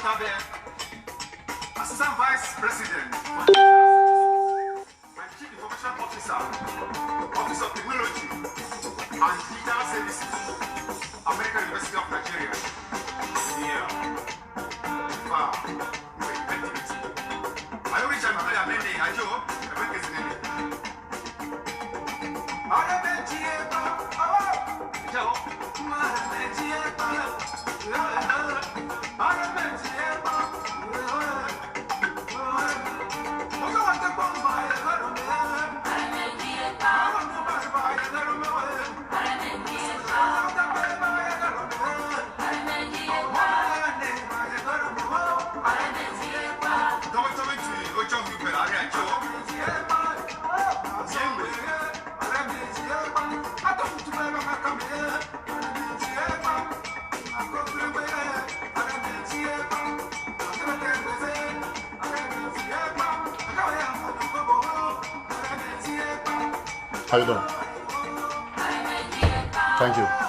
Assistant Vice President, and Chief Information Officer, Office of Technology and Digital Services, American University of Nigeria. Yeah. I wish I'm a many. I do. How you doing? Thank you.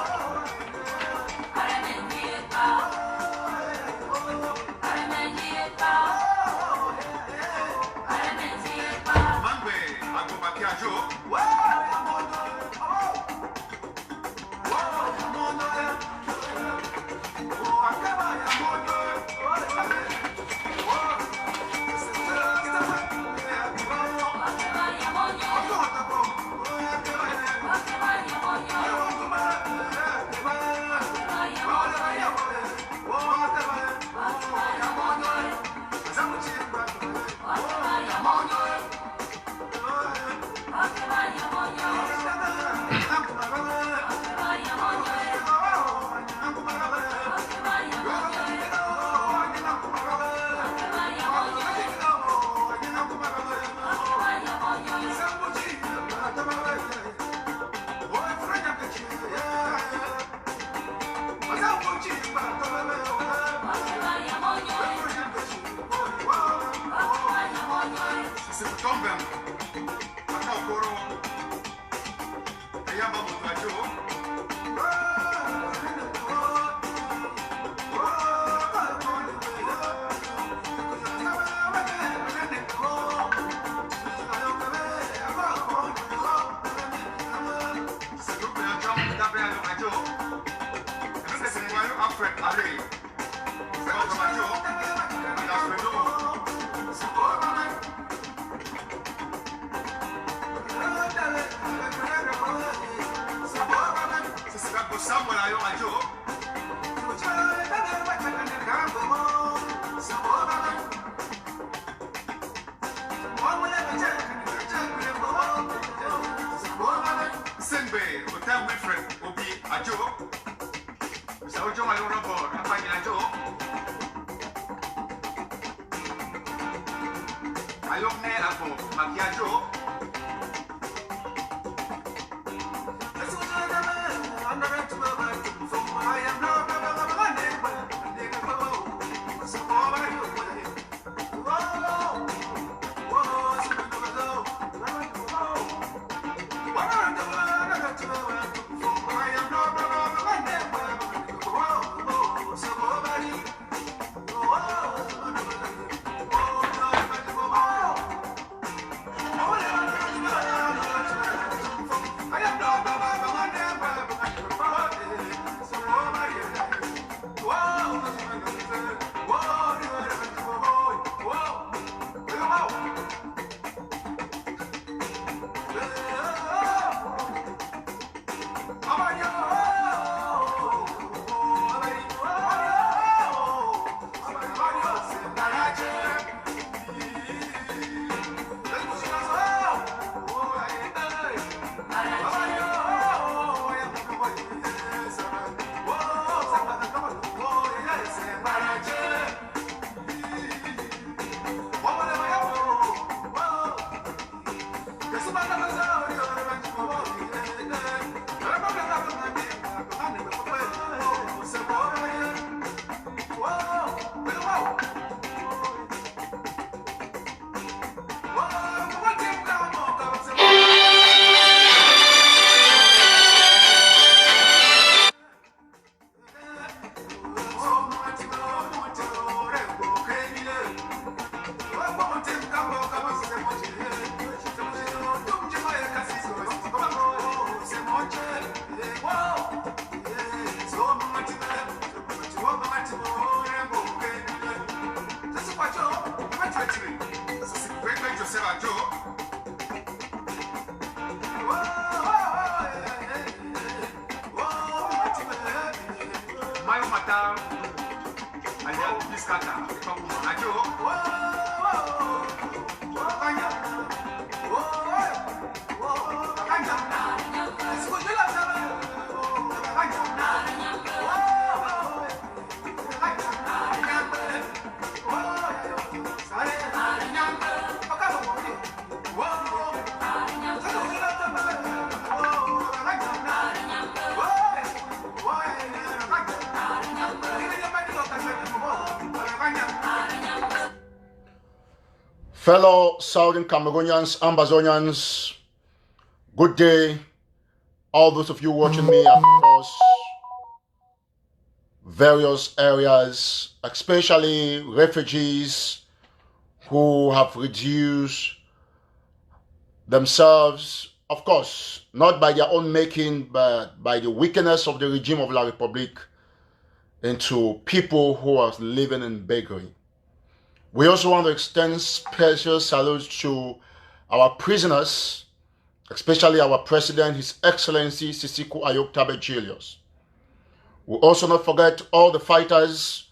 Fellow Southern Cameroonians, Ambazonians, good day. All those of you watching me across various areas, especially refugees who have reduced themselves, of course, not by their own making, but by the wickedness of the regime of La République, into people who are living in beggary. We also want to extend special salutes to our prisoners, especially our President, His Excellency Sisiku Ayok Tabe Julius. We also not forget all the fighters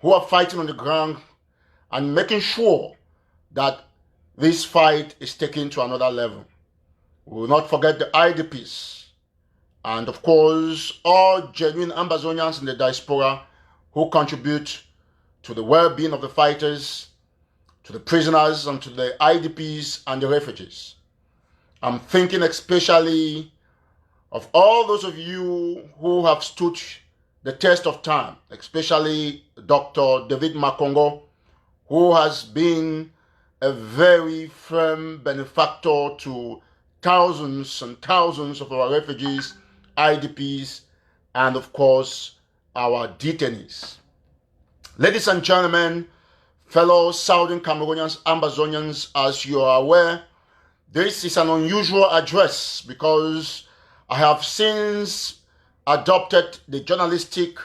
who are fighting on the ground and making sure that this fight is taken to another level. We will not forget the IDPs and, of course, all genuine Ambazonians in the diaspora who contribute to the well-being of the fighters, to the prisoners, and to the IDPs and the refugees. I'm thinking especially of all those of you who have stood the test of time, especially Dr. David Makongo, who has been a very firm benefactor to thousands and thousands of our refugees, IDPs, and of course, our detainees. Ladies and gentlemen, fellow Southern Cameroonians, Ambazonians, as you are aware, this is an unusual address because I have since adopted the journalistic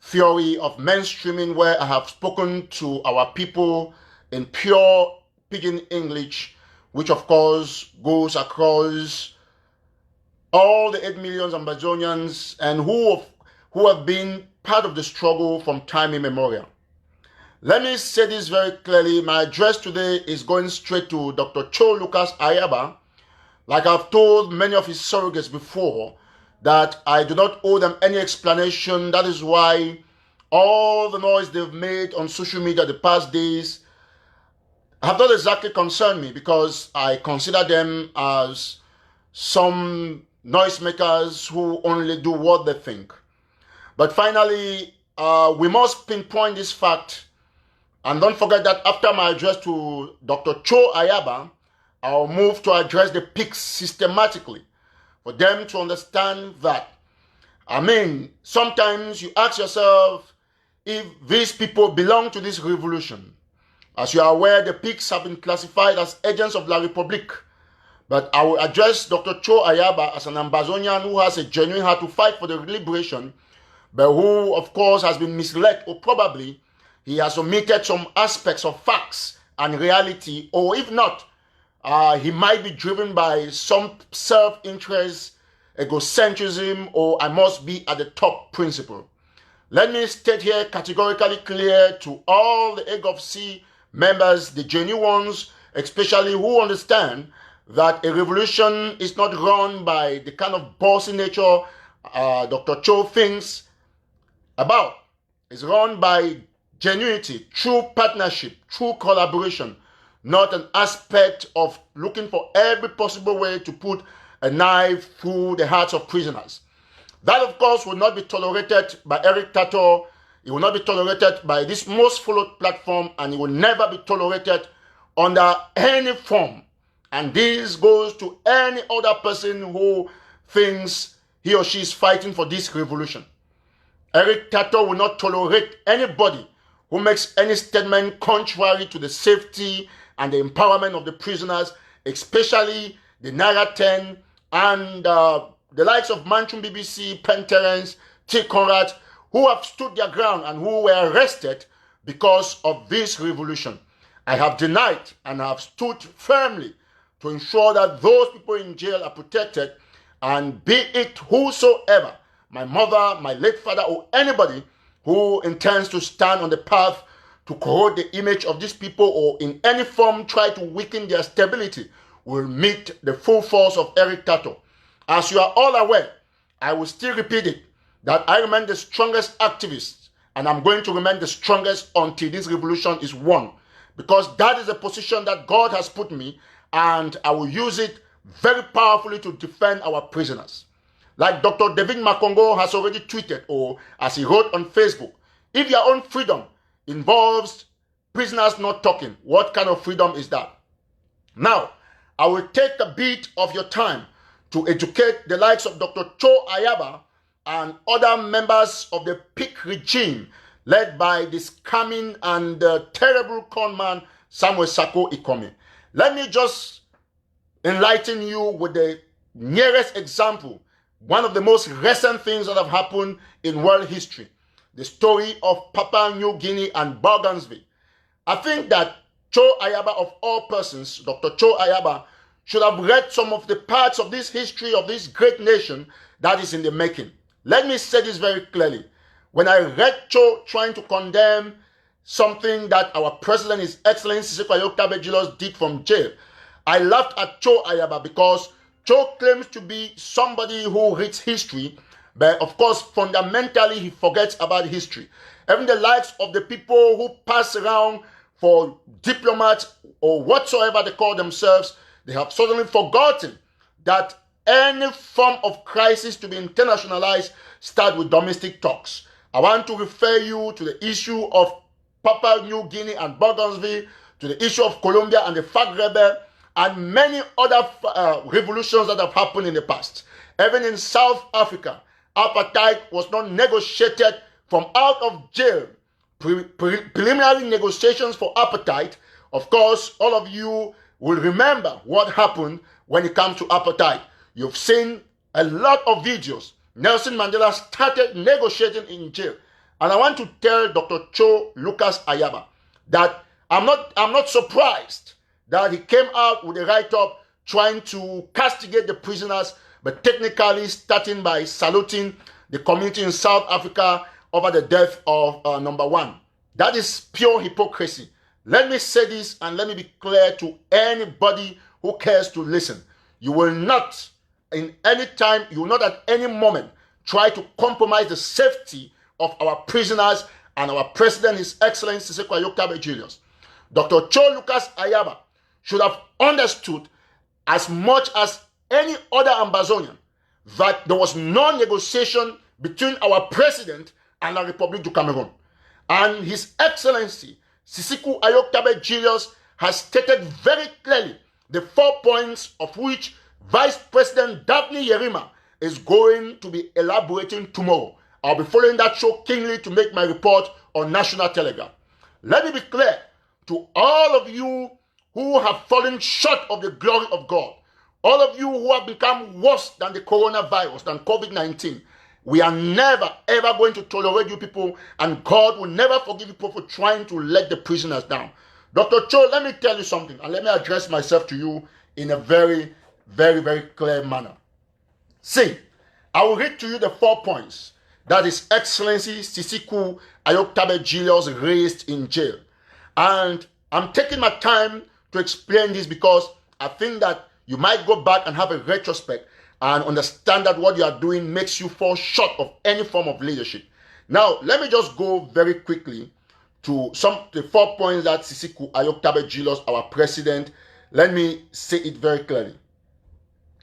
theory of mainstreaming, where I have spoken to our people in pure pidgin English, which of course goes across all the 8 million Ambazonians and who have been part of the struggle from time immemorial. Let me say this very clearly. My address today is going straight to Dr. Cho Lucas Ayaba. Like I've told many of his surrogates before, that I do not owe them any explanation. That is why all the noise they've made on social media the past days have not exactly concerned me, because I consider them as some noisemakers who only do what they think. But finally, we must pinpoint this fact. And don't forget that after my address to Dr. Cho Ayaba, I'll move to address the pigs systematically for them to understand that, sometimes you ask yourself if these people belong to this revolution. As you are aware, the pigs have been classified as agents of La République. But I will address Dr. Cho Ayaba as an Ambazonian who has a genuine heart to fight for the liberation, but who, of course, has been misled, or probably he has omitted some aspects of facts and reality, or if not, he might be driven by some self-interest, egocentrism, or I must be at the top principle. Let me state here categorically clear to all the Egg of C members, the genuine ones, especially who understand that a revolution is not run by the kind of bossy nature Dr. Cho thinks about. It's run by genuinity, true partnership, true collaboration, not an aspect of looking for every possible way to put a knife through the hearts of prisoners. That, of course, will not be tolerated by Eric TATAW. It will not be tolerated by this most followed platform, and it will never be tolerated under any form. And this goes to any other person who thinks he or she is fighting for this revolution. Eric TATAW will not tolerate anybody who makes any statement contrary to the safety and the empowerment of the prisoners, especially the Naira 10 and the likes of Manchum BBC, Penn Terence, T. Conrad, who have stood their ground and who were arrested because of this revolution. I have denied and have stood firmly to ensure that those people in jail are protected, and be it whosoever, my mother, my late father, or anybody who intends to stand on the path to corrode the image of these people or in any form try to weaken their stability, will meet the full force of Eric TATAW. As you are all aware, I will still repeat it, that I remain the strongest activist, and I'm going to remain the strongest until this revolution is won, because that is a position that God has put me, and I will use it very powerfully to defend our prisoners. Like Dr. David Makongo has already tweeted, or as he wrote on Facebook, if your own freedom involves prisoners not talking, what kind of freedom is that? Now, I will take a bit of your time to educate the likes of Dr. Cho Ayaba and other members of the PIC regime led by this scamming and terrible conman Samuel Sako Ikome. Let me just enlighten you with the nearest example, one of the most recent things that have happened in world history, the story of Papua New Guinea and Bougainville. I think that Cho Ayaba, of all persons, Dr. Cho Ayaba, should have read some of the parts of this history of this great nation that is in the making. Let me say this very clearly. When I read Cho trying to condemn something that our president, His Excellency Siseko Ayoktabe Julius, did from jail, I laughed at Cho Ayaba because Cho claims to be somebody who reads history, but of course, fundamentally, he forgets about history. Even the likes of the people who pass around for diplomats or whatsoever they call themselves, they have suddenly forgotten that any form of crisis to be internationalized start with domestic talks. I want to refer you to the issue of Papua New Guinea and Bougainville, to the issue of Colombia and the FARC rebel, and many other revolutions that have happened in the past. Even in South Africa, apartheid was not negotiated from out of jail. Preliminary negotiations for apartheid, of course, all of you will remember what happened when it comes to apartheid. You've seen a lot of videos. Nelson Mandela started negotiating in jail. And I want to tell Dr. Cho Lucas Ayaba that I'm not surprised that he came out with a write-up trying to castigate the prisoners, but technically starting by saluting the community in South Africa over the death of number one. That is pure hypocrisy. Let me say this and let me be clear to anybody who cares to listen. You will not, in any time, you will not at any moment try to compromise the safety of our prisoners and our president, His Excellency Siseko Ayoktabe Julius. Dr. Cho Lucas Ayaba should have understood as much as any other Ambazonian that there was no negotiation between our president and the Republic of Cameroon. And His Excellency Siseko Ayoktabe Julius has stated very clearly the 4 points of which Vice President Daphne Yerima is going to be elaborating tomorrow. I'll be following that show keenly to make my report on National Telegraph. Let me be clear to all of you who have fallen short of the glory of God, all of you who have become worse than the coronavirus, than COVID-19. We are never, ever going to tolerate you people, and God will never forgive you people for trying to let the prisoners down. Dr. Cho, let me tell you something, and let me address myself to you in a very, very, very clear manner. See, I will read to you the 4 points that His Excellency Siseko Ayoktabe Julius raised in jail. And I'm taking my time to explain this because I think that you might go back and have a retrospect and understand that what you are doing makes you fall short of any form of leadership. Now, let me just go very quickly to the 4 points that Siseko Ayoktabe Julius, our president, let me say it very clearly.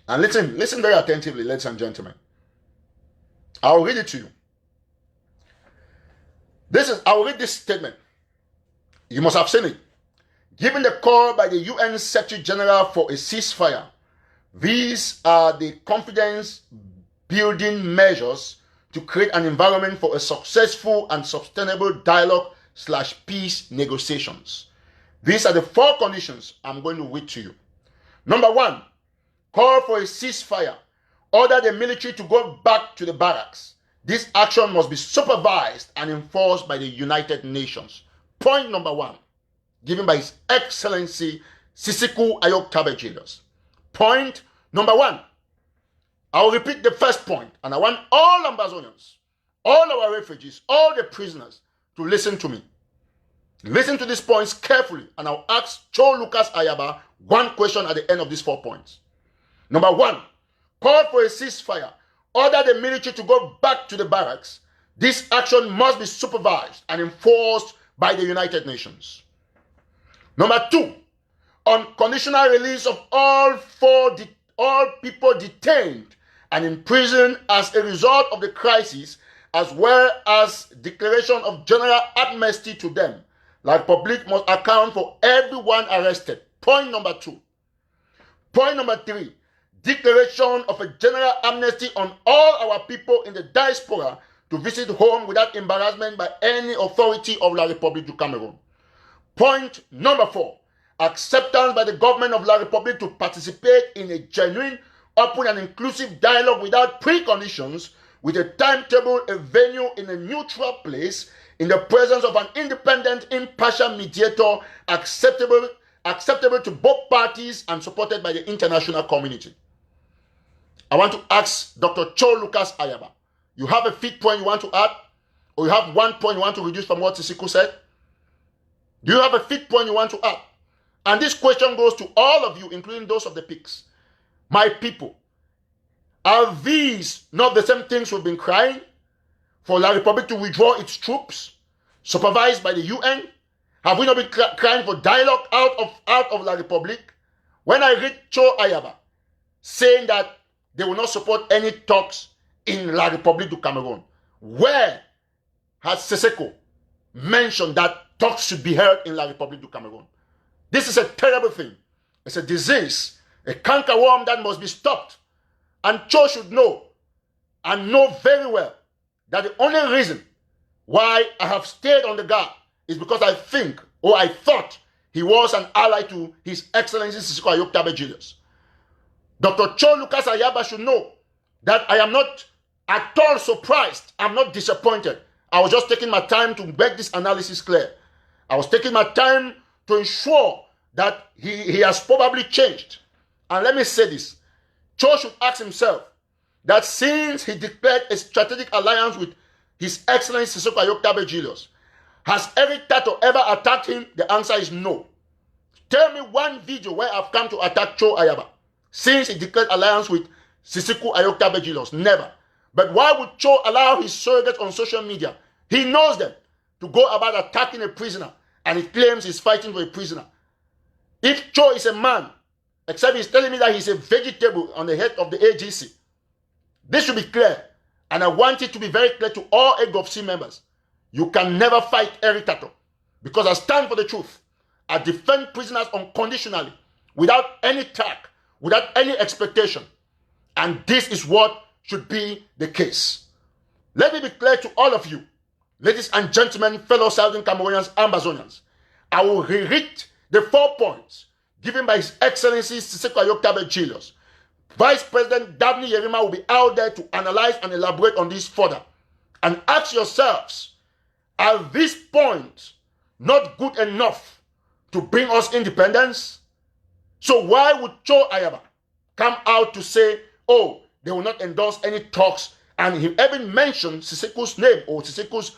And listen very attentively, ladies and gentlemen. I'll read it to you. I'll read this statement. You must have seen it. Given the call by the UN Secretary General for a ceasefire, these are the confidence-building measures to create an environment for a successful and sustainable dialogue/peace negotiations. These are the 4 conditions I'm going to read to you. Number 1, call for a ceasefire. Order the military to go back to the barracks. This action must be supervised and enforced by the United Nations. Point number 1. given by His Excellency Sisiku Ayok Julius. Point number 1. I will repeat the first point, and I want all Ambazonians, all our refugees, all the prisoners to listen to me. Listen to these points carefully, and I'll ask Cho Lucas Ayaba one question at the end of these 4 points. Number 1, call for a ceasefire. Order the military to go back to the barracks. This action must be supervised and enforced by the United Nations. Number 2, unconditional release of all people detained and imprisoned as a result of the crisis, as well as declaration of general amnesty to them. La Republic must account for everyone arrested. Point number 2. Point number 3, declaration of a general amnesty on all our people in the diaspora to visit home without embarrassment by any authority of La Republique du Cameroon. Point number 4, acceptance by the government of La Republique to participate in a genuine, open and inclusive dialogue without preconditions, with a timetable, a venue in a neutral place, in the presence of an independent, impartial mediator, acceptable to both parties and supported by the international community. I want to ask Dr. Cho Lucas Ayaba, you have a 5th point you want to add? Or you have 1 point you want to reduce from what Sisiku said? Do you have a 5th point you want to add? And this question goes to all of you, including those of the pigs. My people, are these not the same things we've been crying? For La Republique to withdraw its troops, supervised by the UN? Have we not been crying for dialogue out of La Republique? When I read Cho Ayaba saying that they will not support any talks in La Republique du Cameroon, where has Siseko mentioned that talks should be held in La Republique du Cameroon? This is a terrible thing. It's a disease, a cankerworm that must be stopped. And Cho should know, and know very well, that the only reason why I have stayed on the guard is because I think, or I thought, he was an ally to His Excellency Sisiku Ayok Julius. Dr. Cho Lucas Ayaba should know that I am not at all surprised. I'm not disappointed. I was just taking my time to make this analysis clear. I was taking my time to ensure that he has probably changed. And let me say this. Cho should ask himself that since he declared a strategic alliance with His Excellency Sisiku Ayok Julius, has every TATAW ever attacked him? The answer is no. Tell me one video where I've come to attack Cho Ayaba since he declared alliance with Sisiku Ayok Julius. Never. But why would Cho allow his surrogates on social media? He knows them to go about attacking a prisoner, and he claims he's fighting for a prisoner. If Cho is a man, except he's telling me that he's a vegetable on the head of the AGC, this should be clear. And I want it to be very clear to all AGOFC members. You can never fight every TATAW, because I stand for the truth. I defend prisoners unconditionally, without any tag, without any expectation. And this is what should be the case. Let me be clear to all of you, ladies and gentlemen, fellow Southern Cameroonians, Ambazonians. I will reread the 4 points given by His Excellency Sisiku Ayok Julius. Vice President Dabney Yerima will be out there to analyze and elaborate on this further. And ask yourselves, are these points not good enough to bring us independence? So why would Cho Ayaba come out to say, oh, they will not endorse any talks, and he even mentioned Sisiku's name or Sisiku's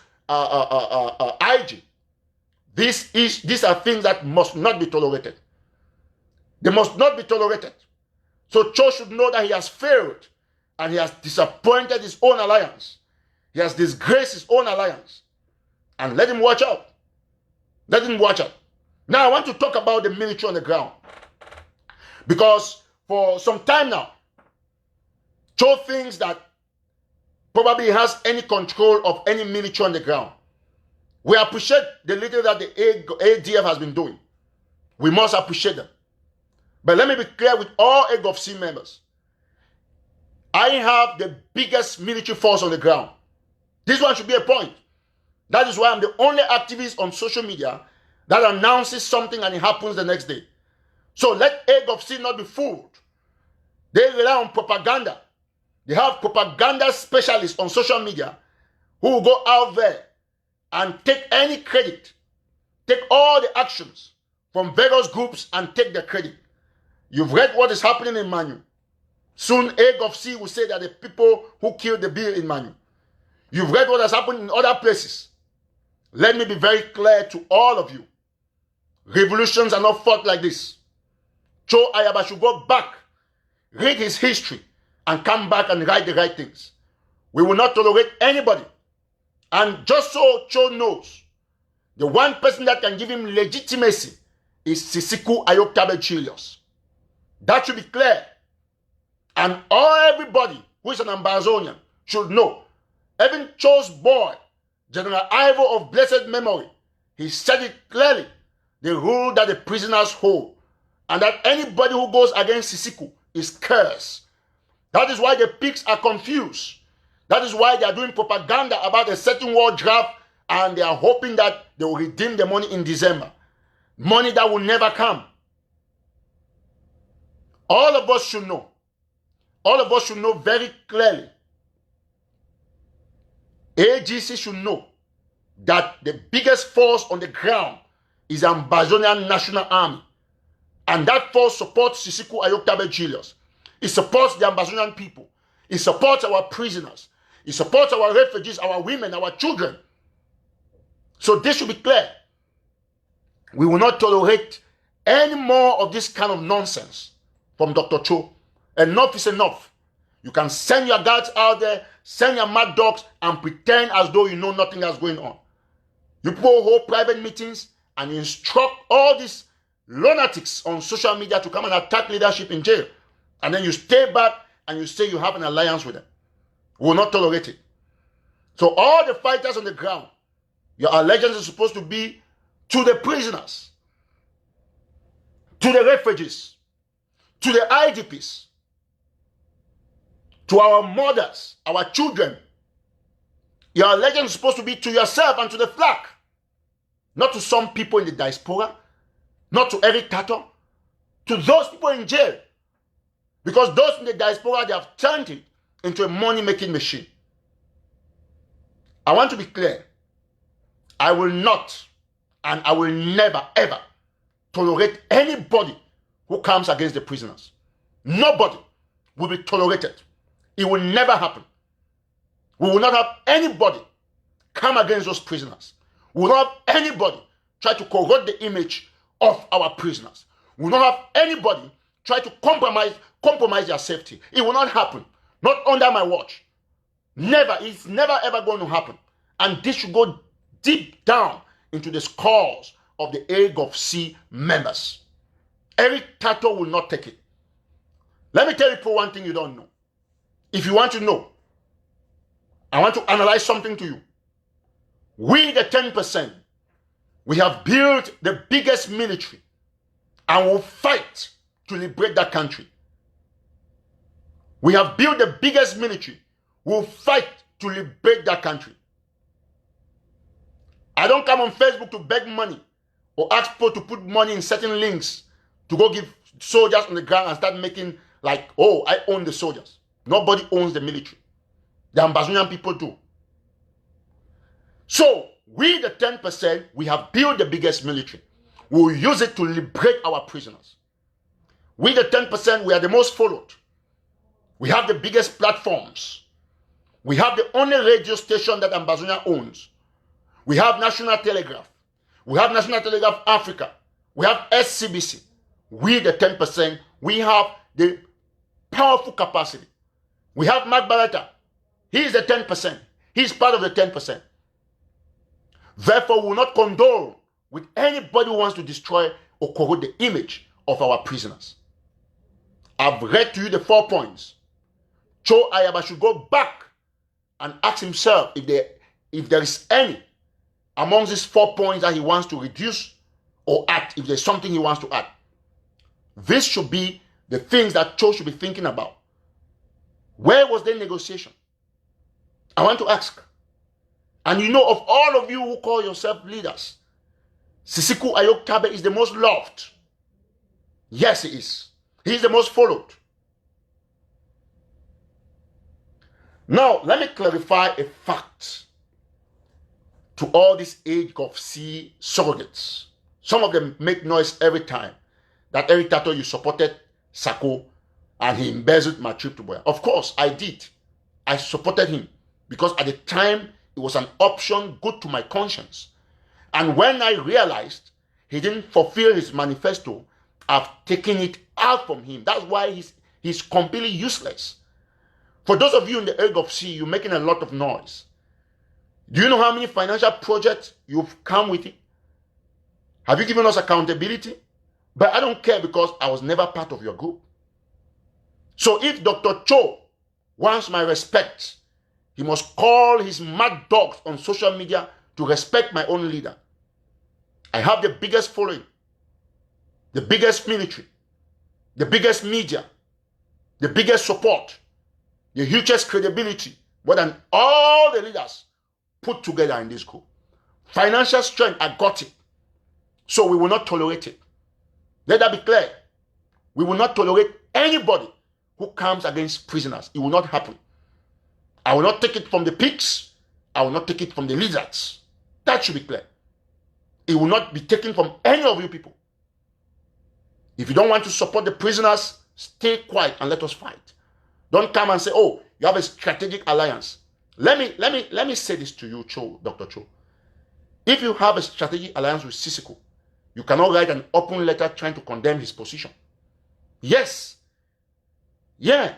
IG? These are things that must not be tolerated. They must not be tolerated. So Cho should know that he has failed, and he has disappointed his own alliance. He has disgraced his own alliance. And let him watch out. Let him watch out. Now I want to talk about the military on the ground. Because for some time now, Cho thinks that probably he has any control of any military on the ground. We appreciate the little that the ADF has been doing. We must appreciate them. But let me be clear with all AGOFC members. I have the biggest military force on the ground. This one should be a point. That is why I'm the only activist on social media that announces something and it happens the next day. So let AGOFC not be fooled. They rely on propaganda. They have propaganda specialists on social media who will go out there and take any credit, take all the actions from various groups and take the credit. You've read what is happening in Manu. Soon A of C will say that the people who killed the bill in Manu. You've read what has happened in other places. Let me be very clear to all of you. Revolutions are not fought like this. Cho Ayaba should go back, read his history, and come back and write the right things. We will not tolerate anybody. And just so Cho knows, the one person that can give him legitimacy is Sisiku Ayokabe Julius. That should be clear. And everybody who is an Ambazonian should know. Even Cho's boy, General Ivo of blessed memory, he said it clearly. The rule that the prisoners hold, and that anybody who goes against Sisiku is cursed. That is why the pigs are confused. That is why they are doing propaganda about a certain war draft, and they are hoping that they will redeem the money in December. Money that will never come. All of us should know. All of us should know very clearly. AGC should know that the biggest force on the ground is Ambazonian National Army. And that force supports Sisiku Ayokabe Julius. It supports the Ambazonian people. It supports our prisoners. It supports our refugees, our women, our children. So this should be clear. We will not tolerate any more of this kind of nonsense from Dr. Cho. Enough is enough. You can send your guards out there, send your mad dogs, and pretend as though you know nothing else going on. You people hold private meetings and instruct all these lunatics on social media to come and attack leadership in jail. And then you stay back and you say you have an alliance with them. We will not tolerate it. So all the fighters on the ground, your allegiance is supposed to be to the prisoners, to the refugees, to the IDPs, to our mothers, our children. Your allegiance is supposed to be to yourself and to the flag, not to some people in the diaspora, not to Eric TATAW, to those people in jail. Because those in the diaspora, they have turned it into a money-making machine. I want to be clear. I will not, and I will never, ever tolerate anybody who comes against the prisoners. Nobody will be tolerated. It will never happen. We will not have anybody come against those prisoners. We will not have anybody try to corrupt the image of our prisoners. We will not have anybody try to compromise their safety. It will not happen. Not under my watch. Never. It's never ever going to happen. And this should go deep down into the skulls of the A-C members. Eric TATAW will not take it. Let me tell you for one thing you don't know. If you want to know, I want to analyze something to you. We, the 10%, we have built the biggest military and will fight to liberate that country. We have built the biggest military. We'll fight to liberate that country. I don't come on Facebook to beg money or ask people to put money in certain links to go give soldiers on the ground and start making like, oh, I own the soldiers. Nobody owns the military. The Ambazonian people do. So, we the 10%, we have built the biggest military. We will use it to liberate our prisoners. We the 10%, we are the most followed. We have the biggest platforms. We have the only radio station that Ambazonia owns. We have National Telegraph. We have National Telegraph Africa. We have SCBC. We the 10%, we have the powerful capacity. We have Mark Barata. He is the 10%. He is part of the 10%. Therefore, we will not condole with anybody who wants to destroy or corrupt the image of our prisoners. I've read to you the 4 points. Cho Ayaba should go back and ask himself if there is any amongst these 4 points that he wants to reduce or add, if there's something he wants to add. This should be the things that Cho should be thinking about. Where was the negotiation? I want to ask. And you know, of all of you who call yourself leaders, Sisiku Ayokabe is the most loved. Yes, he is. He is the most followed. Now, let me clarify a fact. to all these age of C surrogates. Some of them make noise every time that Eric TATAW, you supported Sako and he embezzled my trip to Boya. Of course, I did. I supported him because at the time, it was an option good to my conscience. And when I realized he didn't fulfill his manifesto, I've taken it out from him. That's why he's completely useless. For those of you in the age of C, you're making a lot of noise. Do you know how many financial projects you've come with it? Have you given us accountability? But I don't care because I was never part of your group. So if Dr. Cho wants my respect, he must call his mad dogs on social media to respect my own leader. I have the biggest following, the biggest military, the biggest media, the biggest support, the hugest credibility, more than all the leaders put together in this group. Financial strength, I got it. So we will not tolerate it. Let that be clear. We will not tolerate anybody who comes against prisoners. It will not happen. I will not take it from the pigs. I will not take it from the lizards. That should be clear. It will not be taken from any of you people. If you don't want to support the prisoners, stay quiet and let us fight. Don't come and say, oh, you have a strategic alliance. Let me say this to you, Cho, Dr. Cho. If you have a strategic alliance with Sisiko, you cannot write an open letter trying to condemn his position. Yes. Yeah.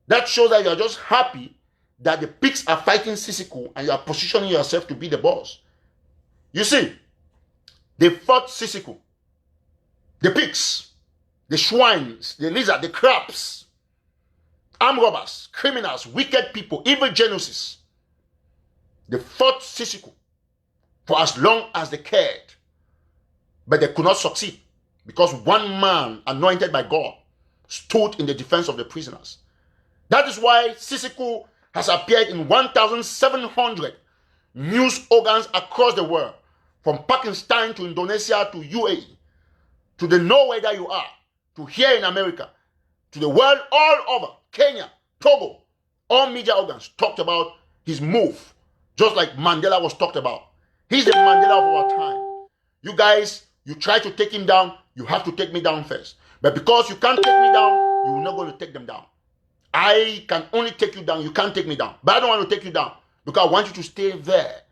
That shows that you are just happy that the pigs are fighting Sisiko and you are positioning yourself to be the boss. You see, they fought Sisiko. The pigs, the swines, the lizard, the crabs, armed robbers, criminals, wicked people, evil geniuses. They fought Sisiko for as long as they cared. But they could not succeed because one man anointed by God stood in the defense of the prisoners. That is why Sisiko has appeared in 1,700 news organs across the world, from Pakistan to Indonesia to UAE, to the nowhere that you are, to here in America, to the world all over, Kenya, Togo. All media organs talked about his move, just like Mandela was talked about. He's the Mandela of our time. You guys, you try to take him down, you have to take me down first. But because you can't take me down, you're not going to take them down. I can only take you down, you can't take me down. But I don't want to take you down because I want you to stay there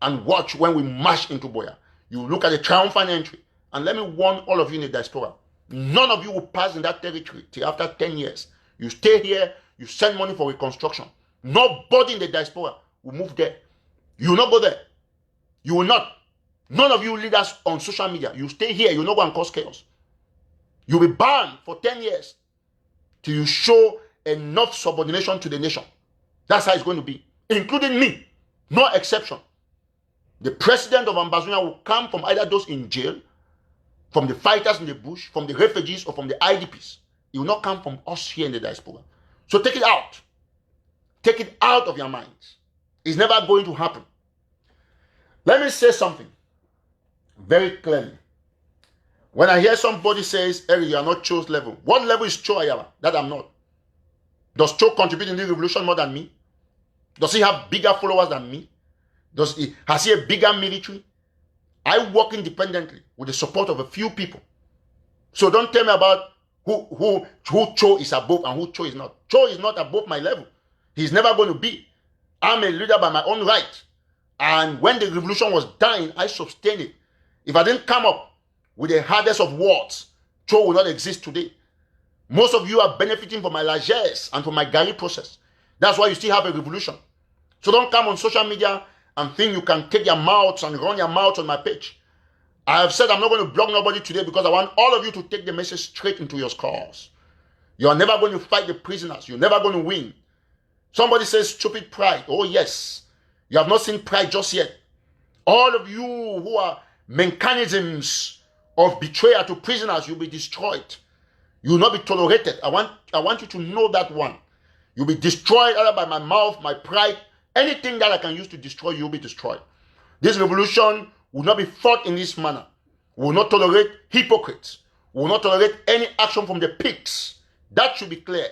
and watch when we march into Boya. You look at the triumphant entry. And let me warn all of you in the diaspora. None of you will pass in that territory till after 10 years. You stay here, you send money for reconstruction. Nobody in the diaspora will move there. You will not go there. You will not. None of you leaders on social media, you stay here, you will not go and cause chaos. You'll be banned for 10 years till you show enough subordination to the nation. That's how it's going to be, including me. No exception. The president of Ambazonia will come from either those in jail, from the fighters in the bush, from the refugees, or from the IDPs. It will not come from us here in the diaspora. So take it out. Take it out of your minds. It's never going to happen. Let me say something very clearly. When I hear somebody says, Eric, you are not Cho's level. What level is Cho Ayaba? That I'm not. Does Cho contribute in the revolution more than me? Does he have bigger followers than me? Has he a bigger military? I work independently with the support of a few people. So don't tell me about who Cho is above and who Cho is not. Cho is not above my level. He's never going to be. I'm a leader by my own right. And when the revolution was dying, I sustained it. If I didn't come up with the hardest of words, Cho will not exist today. Most of you are benefiting from my largesse and from my Gary process. That's why you still have a revolution. So don't come on social media and think you can take your mouths and run your mouth on my page. I have said I'm not going to block nobody today because I want all of you to take the message straight into your skulls. You are never going to fight the prisoners. You're never going to win. Somebody says stupid pride. Oh yes. You have not seen pride just yet. All of you who are mechanisms of betrayal to prisoners, you'll be destroyed. You will not be tolerated. I want you to know that one. You'll be destroyed either by my mouth, my pride. Anything that I can use to destroy you will be destroyed. This revolution will not be fought in this manner. We will not tolerate hypocrites. We will not tolerate any action from the pigs. That should be clear.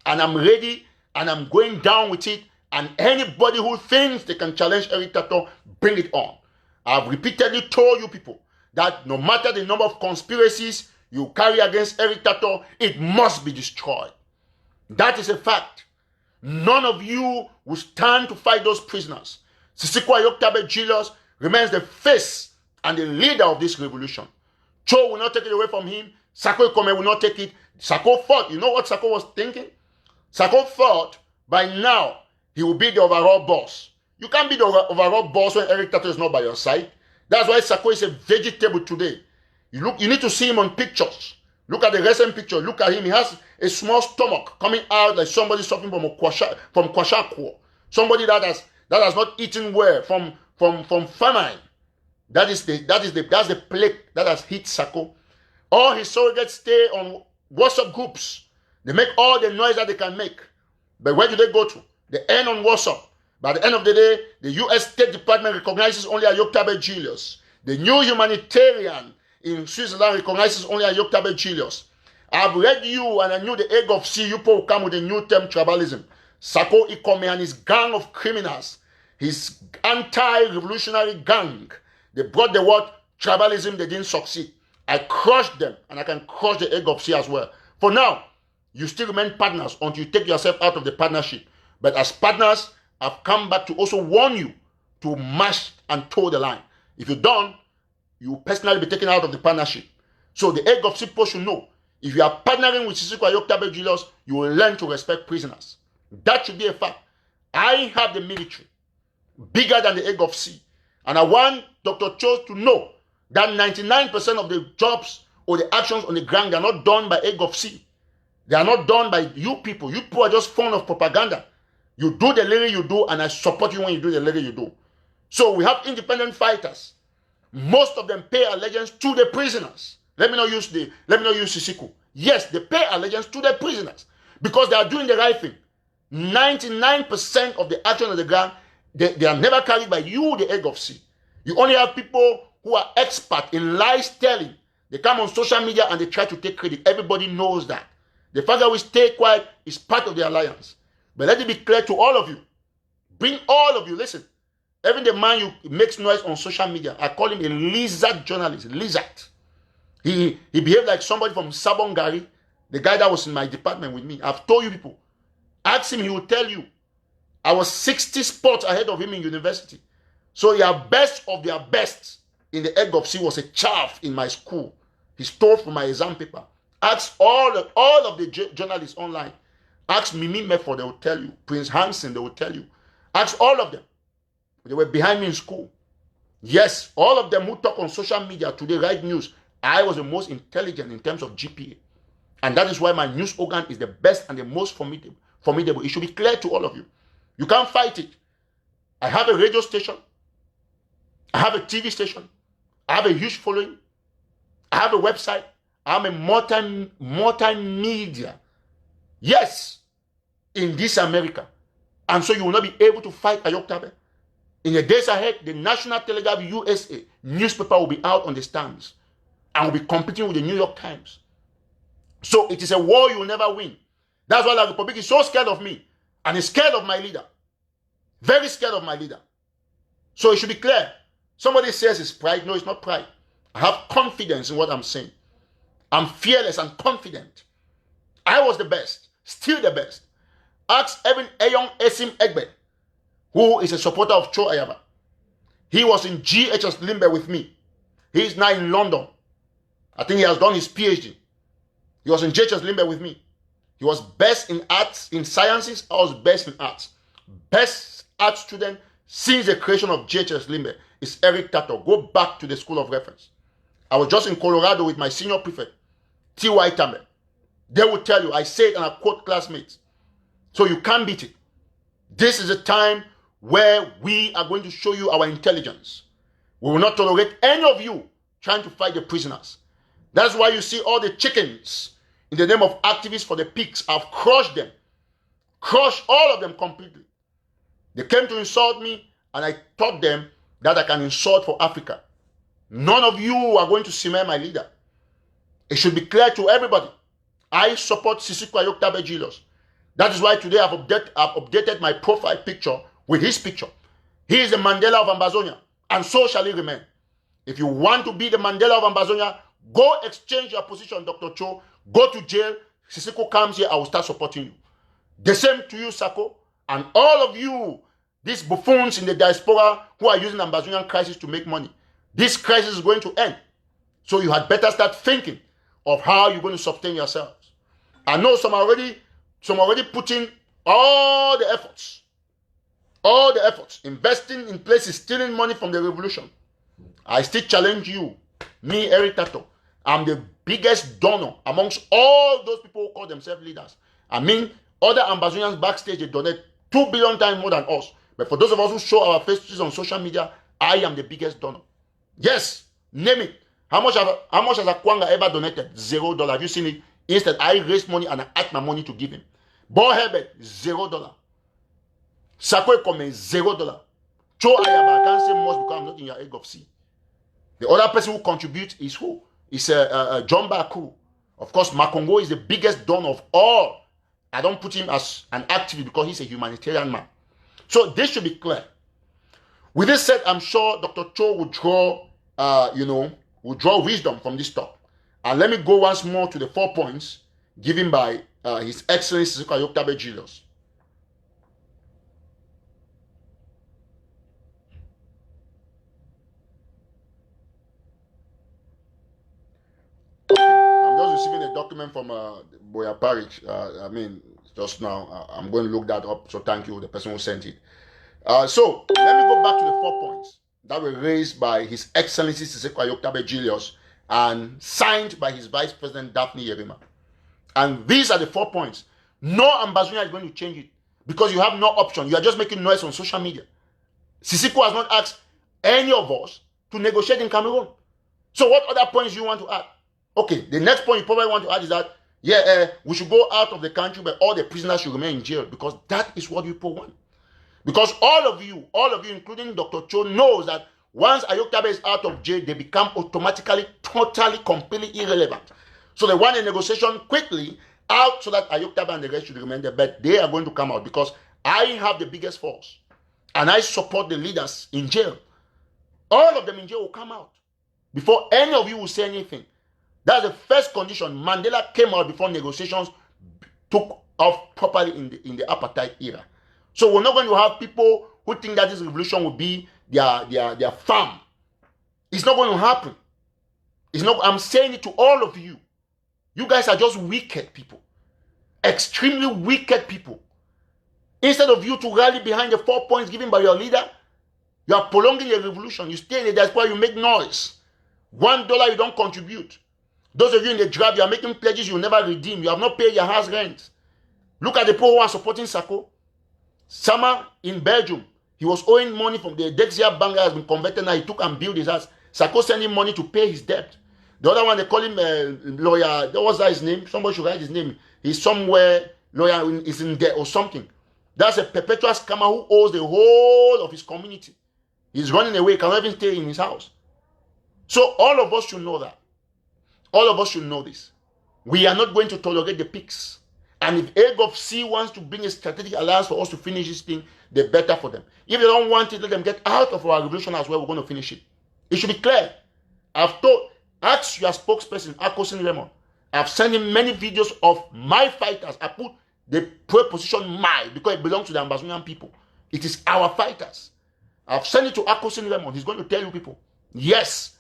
And I'm ready and I'm going down with it. And anybody who thinks they can challenge Eric TATAW, bring it on. I've repeatedly told you people that no matter the number of conspiracies you carry against Eric TATAW, it must be destroyed. That is a fact. None of you will stand to fight those prisoners. Sissikwa Ayoktabe Julius remains the face and the leader of this revolution. Cho will not take it away from him. Sako Ikome will not take it. Sako thought, you know what Sako was thinking? Sako thought by now he will be the overall boss. You can't be the overall boss when Eric TATAW is not by your side. That's why Sako is a vegetable today. You need to see him on pictures. Look at the recent picture. Look at him. He has a small stomach coming out like somebody suffering from kwashiorkor. Somebody that has not eaten well from famine. That's the plague that has hit Sako. All his surrogates stay on WhatsApp groups. They make all the noise that they can make. But where do they go to? They end on WhatsApp. By the end of the day, the U.S. State Department recognizes only Ayoktabe Julius. The new humanitarian in Switzerland recognizes only Ayoktabe Julius. I've read you and I knew the egg of sea. You people come with a new term, tribalism. Sako Ikome and his gang of criminals, his anti-revolutionary gang, they brought the word tribalism, they didn't succeed. I crushed them and I can crush the egg of sea as well. For now, you still remain partners until you take yourself out of the partnership. But as partners, I've come back to also warn you to mash and toe the line. If you don't, you will personally be taken out of the partnership. So the egg of sea people should know, if you are partnering with Sissikwa Ayoktabe Julius, you will learn to respect prisoners. That should be a fact. I have the military, bigger than the egg of sea. And I want Dr. Cho to know that 99% of the jobs or the actions on the ground are not done by egg of sea. They are not done by you people. You people are just fond of propaganda. You do the little you do, and I support you when you do the little you do. So we have independent fighters. Most of them pay allegiance to the prisoners. Let me not use Sisiku. Yes, they pay allegiance to the prisoners because they are doing the right thing. 99% of the action on the ground, they are never carried by you, the egg of sea. You only have people who are expert in lies telling. They come on social media and they try to take credit. Everybody knows that. The fact that we stay quiet is part of the alliance. But let it be clear to all of you. Bring all of you. Listen. Even the man who makes noise on social media, I call him a lizard journalist. Lizard. He behaved like somebody from Sabongari, the guy that was in my department with me. I've told you people. Ask him, he will tell you. I was 60 spots ahead of him in university. So their best of their best in the egg of sea was a chaff in my school. He stole from my exam paper. Ask all of the journalists online. Ask Mimi Mefo, they will tell you. Prince Hansen, they will tell you. Ask all of them. They were behind me in school. Yes, all of them who talk on social media today, write news. I was the most intelligent in terms of GPA. And that is why my news organ is the best and the most formidable. It should be clear to all of you. You can't fight it. I have a radio station. I have a TV station. I have a huge following. I have a website. I'm a multimedia. Yes, in this America. And so you will not be able to fight Ayoktabe. In the days ahead, the National Telegraph USA newspaper will be out on the stands and will be competing with the New York Times. So it is a war you will never win. That's why the Republic is so scared of me and is scared of my leader. Very scared of my leader. So it should be clear. Somebody says it's pride. No, it's not pride. I have confidence in what I'm saying. I'm fearless and confident. I was the best, still the best. Ask Evan Eyong Esim Egbe, who is a supporter of Cho Ayaba. He was in GHS Limbe with me. He is now in London. I think he has done his PhD. He was in GHS Limbe with me. He was best in arts, in sciences. I was best in arts. Best art student since the creation of GHS Limbe is Eric TATAW. Go back to the school of reference. I was just in Colorado with my senior prefect, T.Y. Tambe. They will tell you, I say it and I quote classmates. So you can't beat it. This is a time where we are going to show you our intelligence. We will not tolerate any of you trying to fight the prisoners. That's why you see all the chickens in the name of activists for the pigs. I've crushed them. Crushed all of them completely. They came to insult me and I taught them that I can insult for Africa. None of you are going to smear my leader. It should be clear to everybody. I support Sissikwa Ayoktabe Julius. That is why today I've updated my profile picture with his picture. He is the Mandela of Ambazonia. and so shall it remain. If you want to be the Mandela of Ambazonia, go exchange your position, Dr. Cho. Go to jail. Sisiko comes here, I will start supporting you. The same to you, Sako, and all of you, these buffoons in the diaspora who are using Ambazonian crisis to make money. This crisis is going to end. So you had better start thinking of how you're going to sustain yourselves. I know some already putting all the efforts, investing in places, stealing money from the revolution. I still challenge you, me, Eric TATAW. I'm the biggest donor amongst all those people who call themselves leaders. I mean, other Ambazonians backstage, they donate 2 billion times more than us. But for those of us who show our faces on social media, I am the biggest donor. Yes, name it. How much has Akwanga ever donated? $0. Have you seen it? Instead, I raised money and I add my money to give him. Bo Herbert, $0. Sakwe Kome, $0. Cho Ayaba, I can't say much because I'm not in your egg of sea. The other person who contributes is who? It's John Baku. Of course, Makongo is the biggest donor of all. I don't put him as an activist because he's a humanitarian man. So this should be clear. With this said, I'm sure Dr. Cho will draw, will draw wisdom from this talk. And let me go once more to the 4 points given by His Excellency Ayoktabe Julius. I'm just receiving a document from Boya Parish. Just now. I'm going to look that up. So thank you, the person who sent it. So let me go back to the 4 points that were raised by His Excellency Siseko Ayoktabe Julius and signed by his Vice President Daphne Yerima. And these are the 4 points. No Ambazonia is going to change it because you have no option. You are just making noise on social media. Siseko has not asked any of us to negotiate in Cameroon. So what other points do you want to add? Okay, the next point you probably want to add is that, we should go out of the country, but all the prisoners should remain in jail because that is what people want. Because all of you, including Dr. Cho, knows that once Ayoktabe is out of jail, they become automatically, totally, completely irrelevant. So they want a negotiation quickly out so that Ayoktabe and the rest should remain there. But they are going to come out because I have the biggest force. And I support the leaders in jail. All of them in jail will come out before any of you will say anything. That's the first condition. Mandela came out before negotiations took off properly in the apartheid era. So we're not going to have people who think that this revolution will be their farm. It's not going to happen. It's not. I'm saying it to all of you. You guys are just wicked people. Extremely wicked people. Instead of you to rally behind the 4 points given by your leader, you are prolonging the revolution. You stay in it. That's why you make noise. $1 you don't contribute. Those of you in the draft, you are making pledges you will never redeem. You have not paid your house rent. Look at the people who are supporting Sako. Sama in Belgium, he was owing money from the Dexia bank that has been converted. Now he took and built his house. Sako sent him money to pay his debt. The other one, they call him lawyer. What's that his name? Somebody should write his name. He's somewhere, lawyer is in debt or something. That's a perpetual scammer who owes the whole of his community. He's running away, cannot even stay in his house. So all of us should know that. All of us should know this. We are not going to tolerate the pigs. And if AGOFC wants to bring a strategic alliance for us to finish this thing, the better for them. If they don't want it, let them get out of our revolution as well. We're going to finish it. It should be clear. Ask your spokesperson, Akosin Raymond. I've sent him many videos of my fighters. I put the preposition my because it belongs to the Ambazonian people. It is our fighters. I've sent it to Akosin Raymond. He's going to tell you people, yes,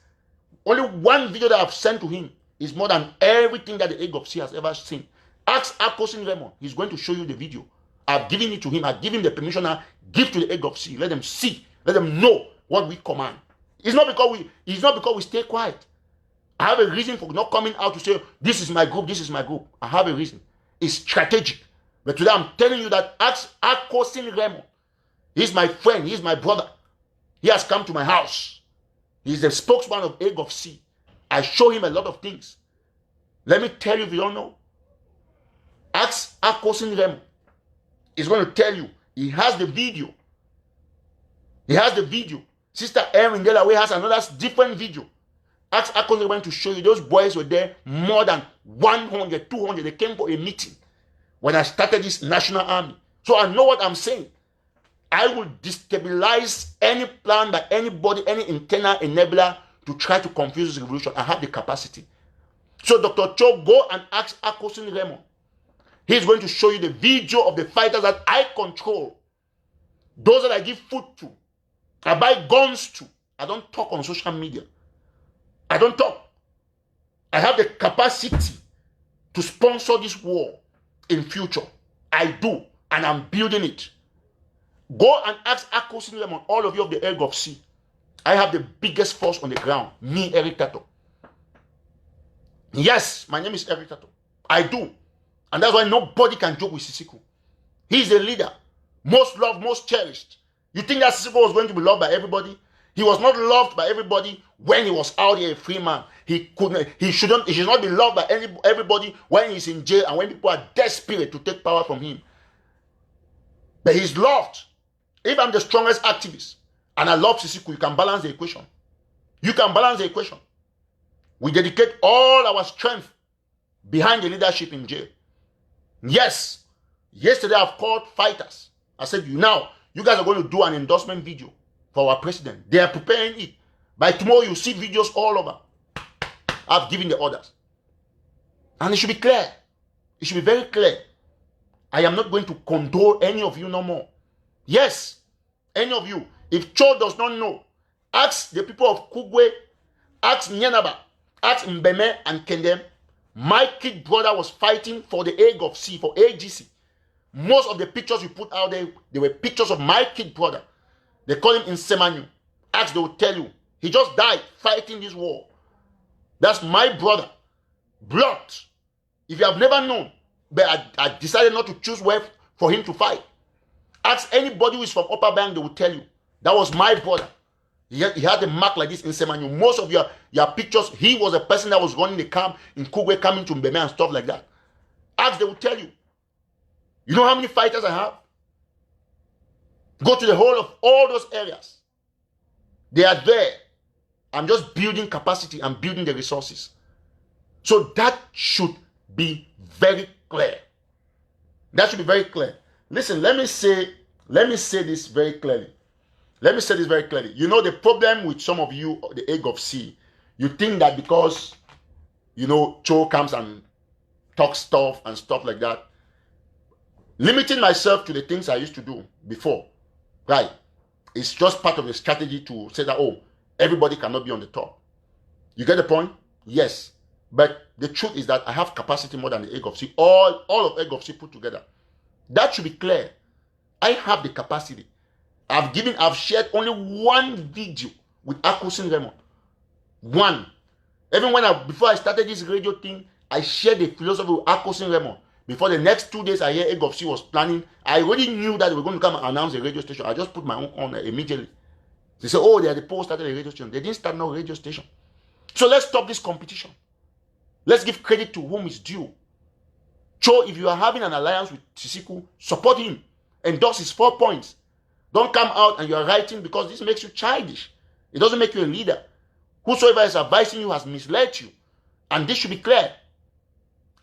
only one video that I've sent to him is more than everything that the AGOFC has ever seen. Ask Akosin Raymond. He's going to show you the video. I've given it to him. I've given him the permission now. Give to the AGOFC. Let them see. Let them know what we command. It's not because we stay quiet. I have a reason for not coming out to say, this is my group, this is my group. I have a reason. It's strategic. But today I'm telling you that ask Akosin Raymond. He's my friend. He's my brother. He has come to my house. He's the spokesman of AGOFC. I show him a lot of things. Let me tell you if you don't know. Ask Akosin Raymond. He's going to tell you. He has the video. He has the video. Sister Erin Delaware has another different video. Ask Akosin Raymond to show you. Those boys were there more than 100, 200. They came for a meeting when I started this national army. So I know what I'm saying. I will destabilize any plan by anybody, any internal enabler to try to confuse this revolution. I have the capacity. So Dr. Cho, go and ask Akosin Raymond. He's going to show you the video of the fighters that I control. Those that I give food to. I buy guns to. I don't talk on social media. I don't talk. I have the capacity to sponsor this war in future. I do. And I'm building it. Go and ask Akosin Raymond, all of you of the Egg of Sea. I have the biggest force on the ground. Me, Eric TATAW. Yes, my name is Eric TATAW. I do. And that's why nobody can joke with Sisiku. He's the leader. Most loved, most cherished. You think that Sisiku was going to be loved by everybody? He was not loved by everybody when he was out here a free man. He should not be loved by everybody when he's in jail and when people are desperate to take power from him. But he's loved. If I'm the strongest activist and I love Sisiku, you can balance the equation. You can balance the equation. We dedicate all our strength behind the leadership in jail. Yes. Yesterday I've called fighters. I said, you guys are going to do an endorsement video for our president. They are preparing it. By tomorrow you see videos all over. I've given the orders. And it should be clear. It should be very clear. I am not going to condole any of you no more. Yes, any of you. If Cho does not know, ask the people of Kugwe, ask Nyanaba, ask Mbeme and Kendem. My kid brother was fighting for the Egg of Sea, for AGC. Most of the pictures you put out there, they were pictures of my kid brother. They call him Insemanyu. Ask, they will tell you. He just died fighting this war. That's my brother. Blood. If you have never known, but I decided not to choose where for him to fight. Ask anybody who is from Upper Bank, they will tell you. That was my brother. He had a mark like this in Semanyu. Most of your pictures, he was a person that was running the camp in Kugwe, coming to Mbeme and stuff like that. Ask, they will tell you. You know how many fighters I have? Go to the whole of all those areas. They are there. I'm just building capacity and building the resources. So that should be very clear. That should be very clear. Listen, let me say this very clearly. You know the problem with some of you, the Egg of Sea, you think that because, Cho comes and talks stuff and stuff like that, limiting myself to the things I used to do before, right? It's just part of the strategy to say that, everybody cannot be on the top. You get the point? Yes. But the truth is that I have capacity more than the Egg of Sea. All of Egg of Sea put together. That should be clear. I have the capacity. I've shared only one video with Akosin Raymond. One. Even before I started this radio thing, I shared the philosophy with Akosin Raymond. Before the next 2 days I hear Egg of Sea was planning, I already knew that they were going to come and announce a radio station. I just put my own on immediately. They said, they are the post started a radio station. They didn't start no radio station. So let's stop this competition. Let's give credit to whom is due. Cho, if you are having an alliance with Sisiku, support him. Endorse his 4 points. Don't come out and you are writing because this makes you childish. It doesn't make you a leader. Whosoever is advising you has misled you. And this should be clear.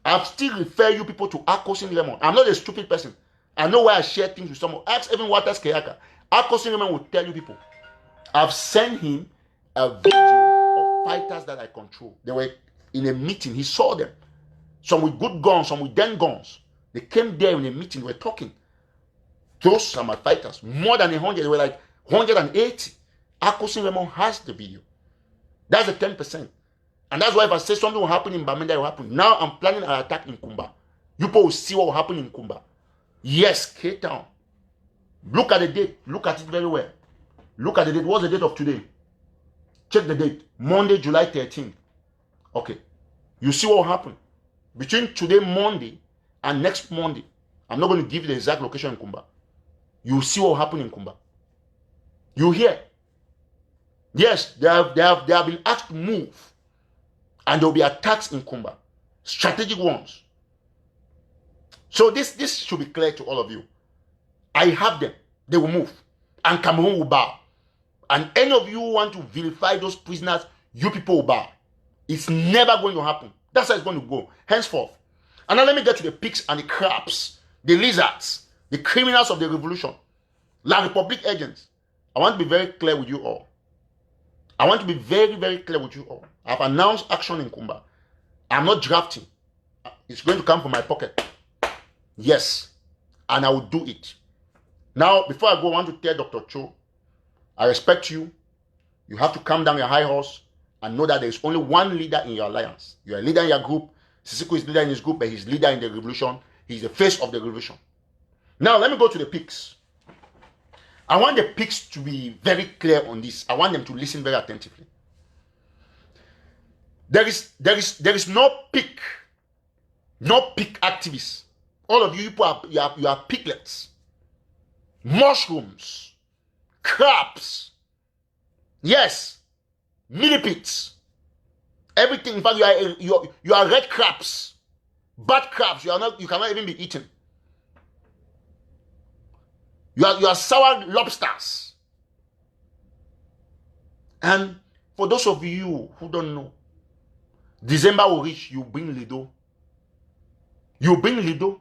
I've still refer you people to Akosin Raymond. I'm not a stupid person. I know why I share things with someone. Ask even Waters Keyaka. Akosin Raymond will tell you people. I've sent him a video of fighters that I control. They were in a meeting. He saw them. Some with good guns, some with den guns. They came there in a meeting. They were talking. Those are my fighters. More than 100. They were like 180. Akosin Raymond has the video. That's the 10%. And that's why if I say something will happen in Bamenda, it will happen. Now I'm planning an attack in Kumba. You people will see what will happen in Kumba. Yes, K-Town. Look at the date. Look at it very well. Look at the date. What's the date of today? Check the date. Monday, July 13th. Okay. You see what will happen. Between today, Monday, and next Monday, I'm not going to give you the exact location in Kumba. You see what will happen in Kumba. You hear? Yes, they have been asked to move. And there will be attacks in Kumba. Strategic ones. So this should be clear to all of you. I have them. They will move. And Cameroon will bow. And any of you who want to vilify those prisoners, you people will bow. It's never going to happen. That's how it's going to go. Henceforth. And now let me get to the pigs and the crabs, the lizards, the criminals of the revolution. La Republic agents. I want to be very clear with you all. I want to be very, very clear with you all. I've announced action in Kumba. I'm not drafting. It's going to come from my pocket. Yes. And I will do it. Now, before I go, I want to tell Dr. Cho, I respect you. You have to calm down your high horse and know that there is only one leader in your alliance. You're a leader in your group. Sisiku is leader in his group, but he's leader in the revolution. He's the face of the revolution. Now, let me go to the pigs. I want the pigs to be very clear on this. I want them to listen very attentively. There is no pig activists. All of you people you are piglets, mushrooms, crabs, yes, millipedes, everything. In fact, you are red crabs, bad crabs. You cannot even be eaten. You are sour lobsters. And for those of you who don't know, December will reach, you bring Lido. You bring Lido.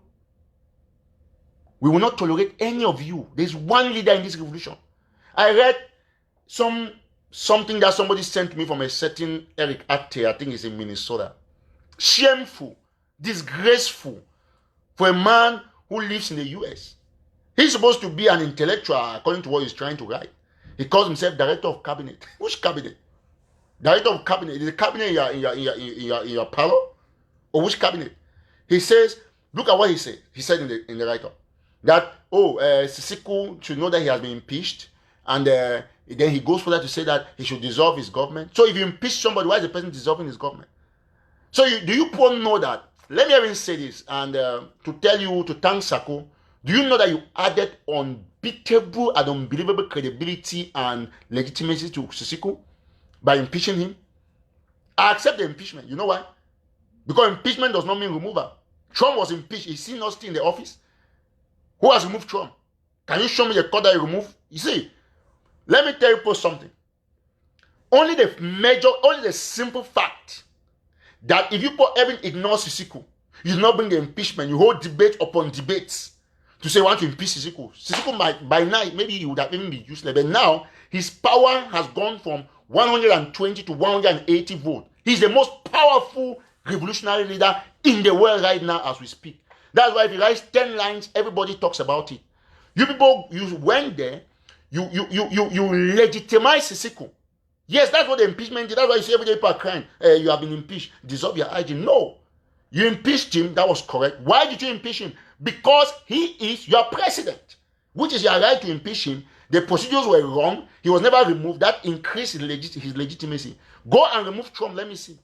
We will not tolerate any of you. There's one leader in this revolution. I read something that somebody sent me from a certain Eric Atte, I think he's in Minnesota. Shameful, disgraceful for a man who lives in the US. He's supposed to be an intellectual according to what he's trying to write. He calls himself director of cabinet. Which cabinet? Director of cabinet. Is the cabinet in your parlor? Or which cabinet? He says, look at what he said. He said in the write-up that, Sisiku should know that he has been impeached. And then he goes further to say that he should dissolve his government. So if you impeach somebody, why is the person dissolving his government? So do you people know that? Let me even say this and to tell you, to thank Sako. Do you know that you added unbeatable and unbelievable credibility and legitimacy to Sisiku by impeaching him? I accept the impeachment. You know why? Because impeachment does not mean removal. Trump was impeached. Is he not still in the office? Who has removed Trump? Can you show me the court that he removed? You see, let me tell you something. Only the simple fact that if you even ignore Sisiku, you do not bring the impeachment, you hold debate upon debates to say you want to impeach Sisiku. Sisiku might, by now, maybe he would have even been useless. But now, his power has gone from 120 to 180 votes. He's the most powerful revolutionary leader in the world right now as we speak. That's why if he writes 10 lines, everybody talks about it. You people, you went there, you legitimize Sisiku. Yes, that's what the impeachment did. That's why you see every day people are crying. You have been impeached. Dissolve your IG. No. You impeached him. That was correct. Why did you impeach him? Because he is your president, which is your right to impeach him. The procedures were wrong. He was never removed. That increased his legitimacy. Go and remove Trump. Let me see.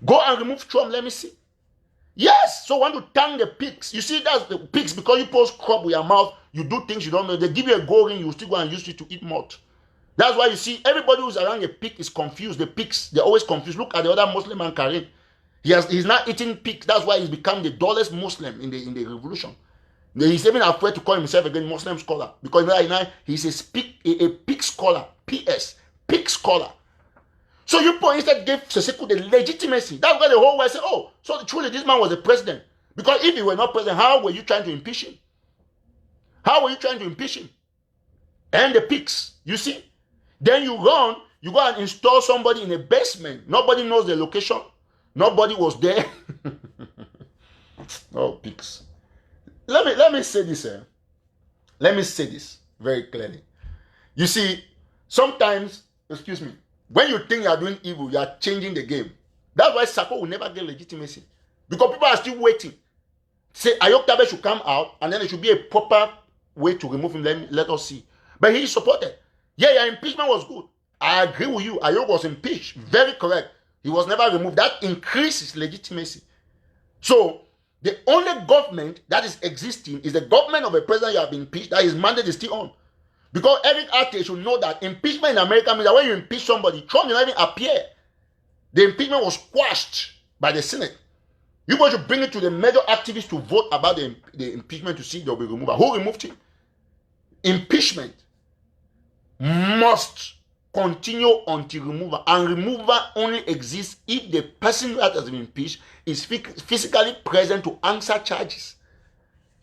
Go and remove Trump. Let me see. Yes. So I want to thank the pigs. You see, that's the pigs because you post crop with your mouth. You do things you don't know. They give you a gold ring. You still go and use it to eat malt. That's why you see everybody who's around a pig is confused. The pigs, they're always confused. Look at the other Muslim man, Karim. He's not eating pig. That's why he's become the dullest Muslim in the revolution. He's even afraid to call himself again Muslim scholar because right now he's a pig scholar. PS, pig scholar. So you instead gave Sisiku the legitimacy. That's why the whole world said, oh, so truly this man was the president. Because if he were not president, how were you trying to impeach him? How were you trying to impeach him? And the pigs, you see? Then you go and install somebody in a basement. Nobody knows the location. Nobody was there. Oh, pigs. Let me say this. Let me say this very clearly. You see, sometimes, excuse me, when you think you are doing evil, you are changing the game. That's why Sako will never get legitimacy. Because people are still waiting. Say Ayoktabe should come out and then there should be a proper way to remove him. Let us see. But he is supported. Yeah, your impeachment was good. I agree with you. Ayok was impeached. Very correct. He was never removed. That increases legitimacy. So, the only government that is existing is the government of a president you have been impeached, that his mandate is still on. Because Eric Atte should know that impeachment in America means that when you impeach somebody, Trump did not even appear. The impeachment was quashed by the Senate. You're going to bring it to the major activists to vote about the impeachment to see if they'll be removed. Who removed him? Impeachment must continue until removal. And removal only exists if the person that has been impeached is physically present to answer charges.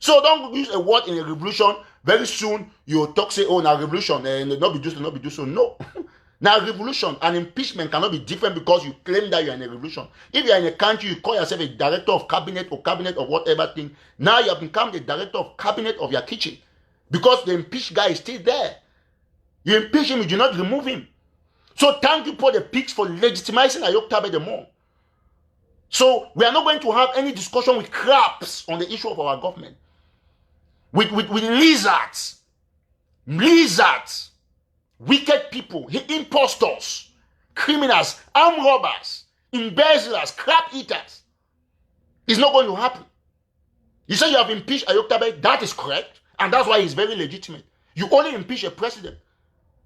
So don't use a word in a revolution. Very soon you talk say, oh, now revolution and not be do so, not be do so. No. Now revolution and impeachment cannot be different because you claim that you are in a revolution. If you are in a country, you call yourself a director of cabinet or cabinet of whatever thing. Now you have become the director of cabinet of your kitchen because the impeached guy is still there. You impeach him, you do not remove him. So thank you for the pigs for legitimizing Ayoktabe the more. So we are not going to have any discussion with crabs on the issue of our government. With lizards, wicked people, impostors, criminals, armed robbers, embezzlers, crab eaters. It's not going to happen. You say you have impeached Ayoktabe, that is correct, and that's why he's very legitimate. You only impeach a president.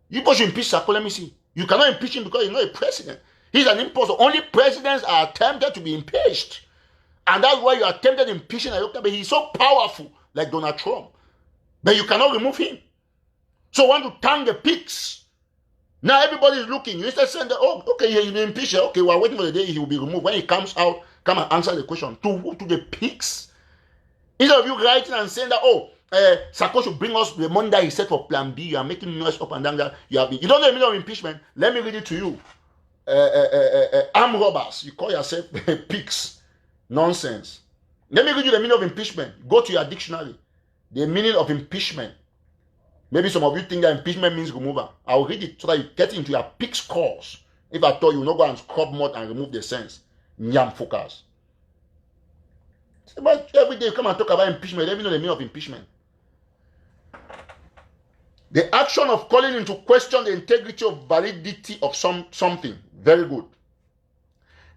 You should impeach Sako, let me see. You cannot impeach him because he's not a president. He's an impostor. Only presidents are attempted to be impeached. And that's why you attempted impeaching Ayoktabe. He's so powerful, like Donald Trump. But you cannot remove him. So want to thank the pigs. Now everybody is looking. You instead saying that, oh, okay, you impeach him. Okay, we're waiting for the day he will be removed. When he comes out, come and answer the question. To who? To the pigs? Instead of you writing and saying that, oh, Sako should bring us the money that he said for Plan B. You are making noise up and down that you have been. You don't know the meaning of impeachment. Let me read it to you. Armed robbers. You call yourself pigs. Nonsense. Let me read you the meaning of impeachment. Go to your dictionary. The meaning of impeachment. Maybe some of you think that impeachment means removal. I'll read it so that you get into your pig's cause. If I told you, not go and scrub mud and remove the sense. Nyam focus. But every day you come and talk about impeachment, you don't know the meaning of impeachment. The action of calling into question the integrity of validity of something. Very good.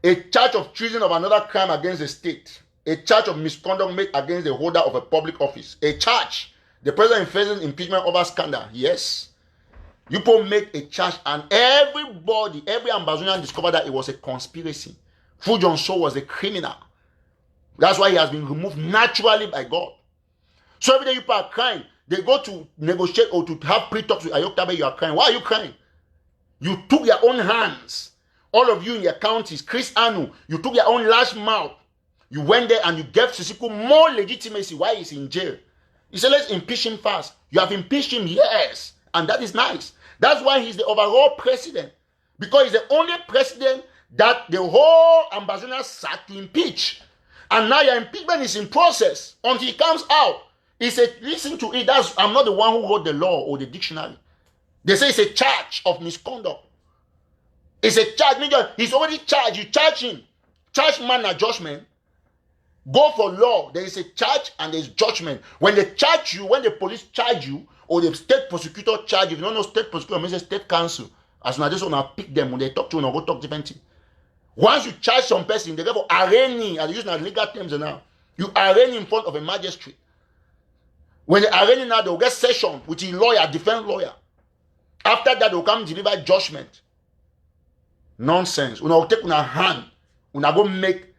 A charge of treason of another crime against the state. A charge of misconduct made against the holder of a public office. A charge. The president faces impeachment over scandal. Yes. You people make a charge and everybody, every Ambazonian discovered that it was a conspiracy. Fujon Shaw was a criminal. That's why he has been removed naturally by God. So every day you people are crying. They go to negotiate or to have pre-talks with Ayoktabe, you are crying. Why are you crying? You took your own hands. All of you in your counties, Chris Anu, you took your own large mouth. You went there and you gave Sisiku more legitimacy while he's in jail. You said, let's impeach him fast. You have impeached him, yes. And that is nice. That's why he's the overall president. Because he's the only president that the whole Ambazonia sat to impeach. And now your impeachment is in process until he comes out. He said, listen to it. I'm not the one who wrote the law or the dictionary. They say it's a charge of misconduct. It's a charge. He's already charged. You charge him. Charge man and judgment. Go for law. There is a charge and there is judgment. When they charge you, when the police charge you, or the state prosecutor charge you, if you don't know state prosecutor, means state council. As I just want to pick them when they talk to you, go talk different thing. Once you charge some person, they go for arraigning, as using legal terms now. You arraign in front of a magistrate. When they arraign now, they'll get session with a lawyer, defense lawyer. After that, they'll come deliver judgment. Nonsense. Una take una hand. Una go make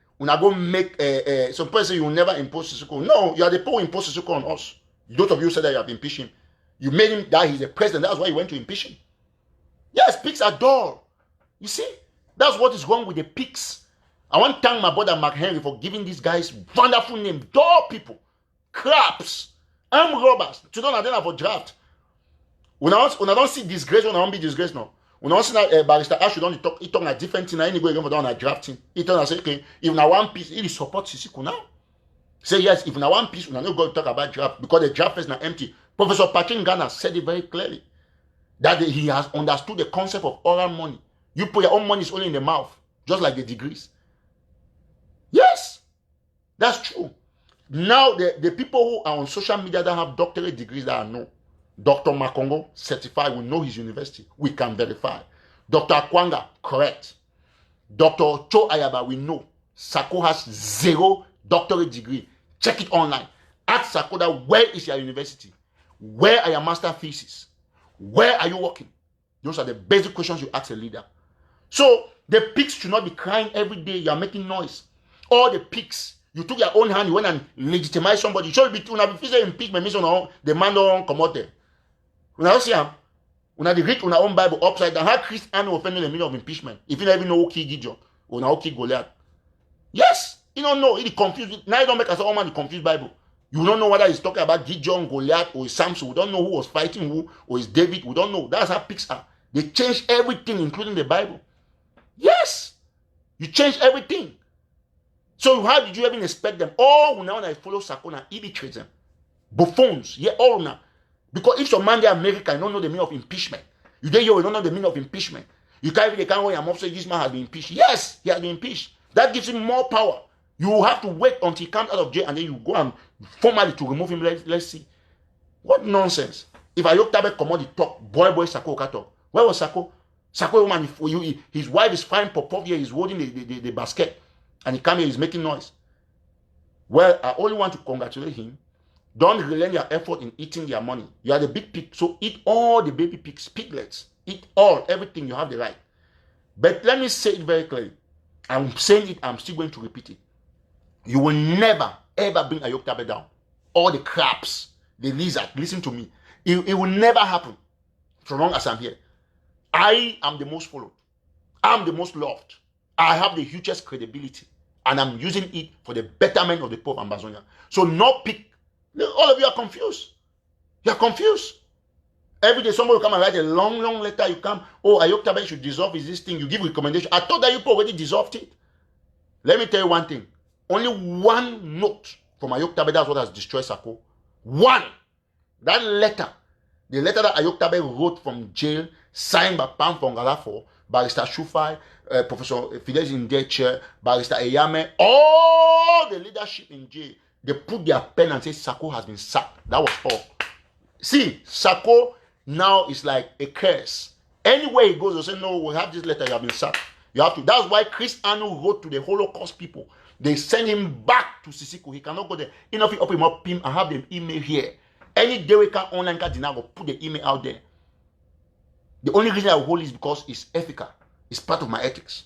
some person say you will never impose Sissoko. No, you are the people who impose Sissoko on us. Those of you said that you have impeached him. You made him that he's a president. That's why you went to impeach him. Yes, pigs are dull. You see, that's what is wrong with the pigs. I want to thank my brother Mark Henry for giving these guys wonderful names. Dull people, crabs, armed robbers. Children are there for draft. When I don't see disgrace, when I don't be disgrace now. When I see that Barrister Ash, he talk like different thing. I ain't going for that drafting. He told us, okay, if now one piece, he support Sisiku now. Say yes, if now one piece, we're not going to talk about draft because the draft is not empty. Professor Patrick Ghana said it very clearly that he has understood the concept of oral money. You put your own money is only in the mouth, just like the degrees. Yes, that's true. Now the people who are on social media that have doctorate degrees that I know. Dr. Makongo, certified, we know his university. We can verify. Dr. Akwanga, correct. Dr. Cho Ayaba, we know. Sako has 0 doctorate degree. Check it online. Ask Sako that where is your university? Where are your master thesis? Where are you working? Those are the basic questions you ask a leader. So, the pigs should not be crying every day. You are making noise. All the pigs. You took your own hand, you went and legitimized somebody. So, una be physical impeachment means the man don't come out there. Una see him. Una the read una own Bible upside down. How Chris Anu offended the meaning of impeachment? If you don't even know who killed Gideon, or now who killed Goliath. Yes, you don't know. He confused. Now you don't make us all man the confused Bible. You don't know whether he's talking about Gideon, Goliath, or Samson. We don't know who was fighting who, or is David. We don't know. That's how pigs are. They change everything, including the Bible. Yes. You change everything. So how did you even expect them? All now they follow Sakona, he betrays them. Buffoons, yeah, all now. Because if some man in America, you don't know the meaning of impeachment. You don't know the meaning of impeachment. You can't even go and say this man has been impeached. Yes, he has been impeached. That gives him more power. You have to wait until he comes out of jail and then you go and formally to remove him. Let's see. What nonsense. If Ayoktabe come on the talk, boy, Sako Kato. Where was Sako? Sako, woman, his wife is fine, Popov here, he's holding the basket. And he came here, he's making noise. Well, I only want to congratulate him. Don't relent your effort in eating their money. You are the big pig, so eat all the baby pigs, piglets. Eat all, everything, you have the right. But let me say it very clearly. I'm saying it, I'm still going to repeat it. You will never, ever bring Ayoktabe down. All the crabs, the lizard, listen to me. It will never happen so long as I'm here. I am the most followed. I'm the most loved. I have the hugest credibility. And I'm using it for the betterment of the poor of Amazonia. So no pick. All of you are confused. You are confused. Every day somebody will come and write a long letter. You come, oh, Ayoktabe should dissolve this thing. You give recommendation. I thought that you already dissolved it. Let me tell you one thing. Only one note from Ayoktabe, that's what has destroyed Sako. One. That letter. The letter that Ayoktabe wrote from jail, signed by Pam Fongalafo, Barrister Shufai, Professor Fides Indeche, Barrister Eyame, all the leadership in jail, they put their pen and say Sako has been sacked. That was all. See, Sako now is like a curse. Anywhere he goes, they'll say, no, we have this letter, you have been sacked. You have to. That's why Chris Anu wrote to the Holocaust people. They send him back to Sisiko. He cannot go there. Enough he open up him and have the email here. Any day we can online can deny, put the email out there. The only reason I hold is because it's ethical. It's part of my ethics.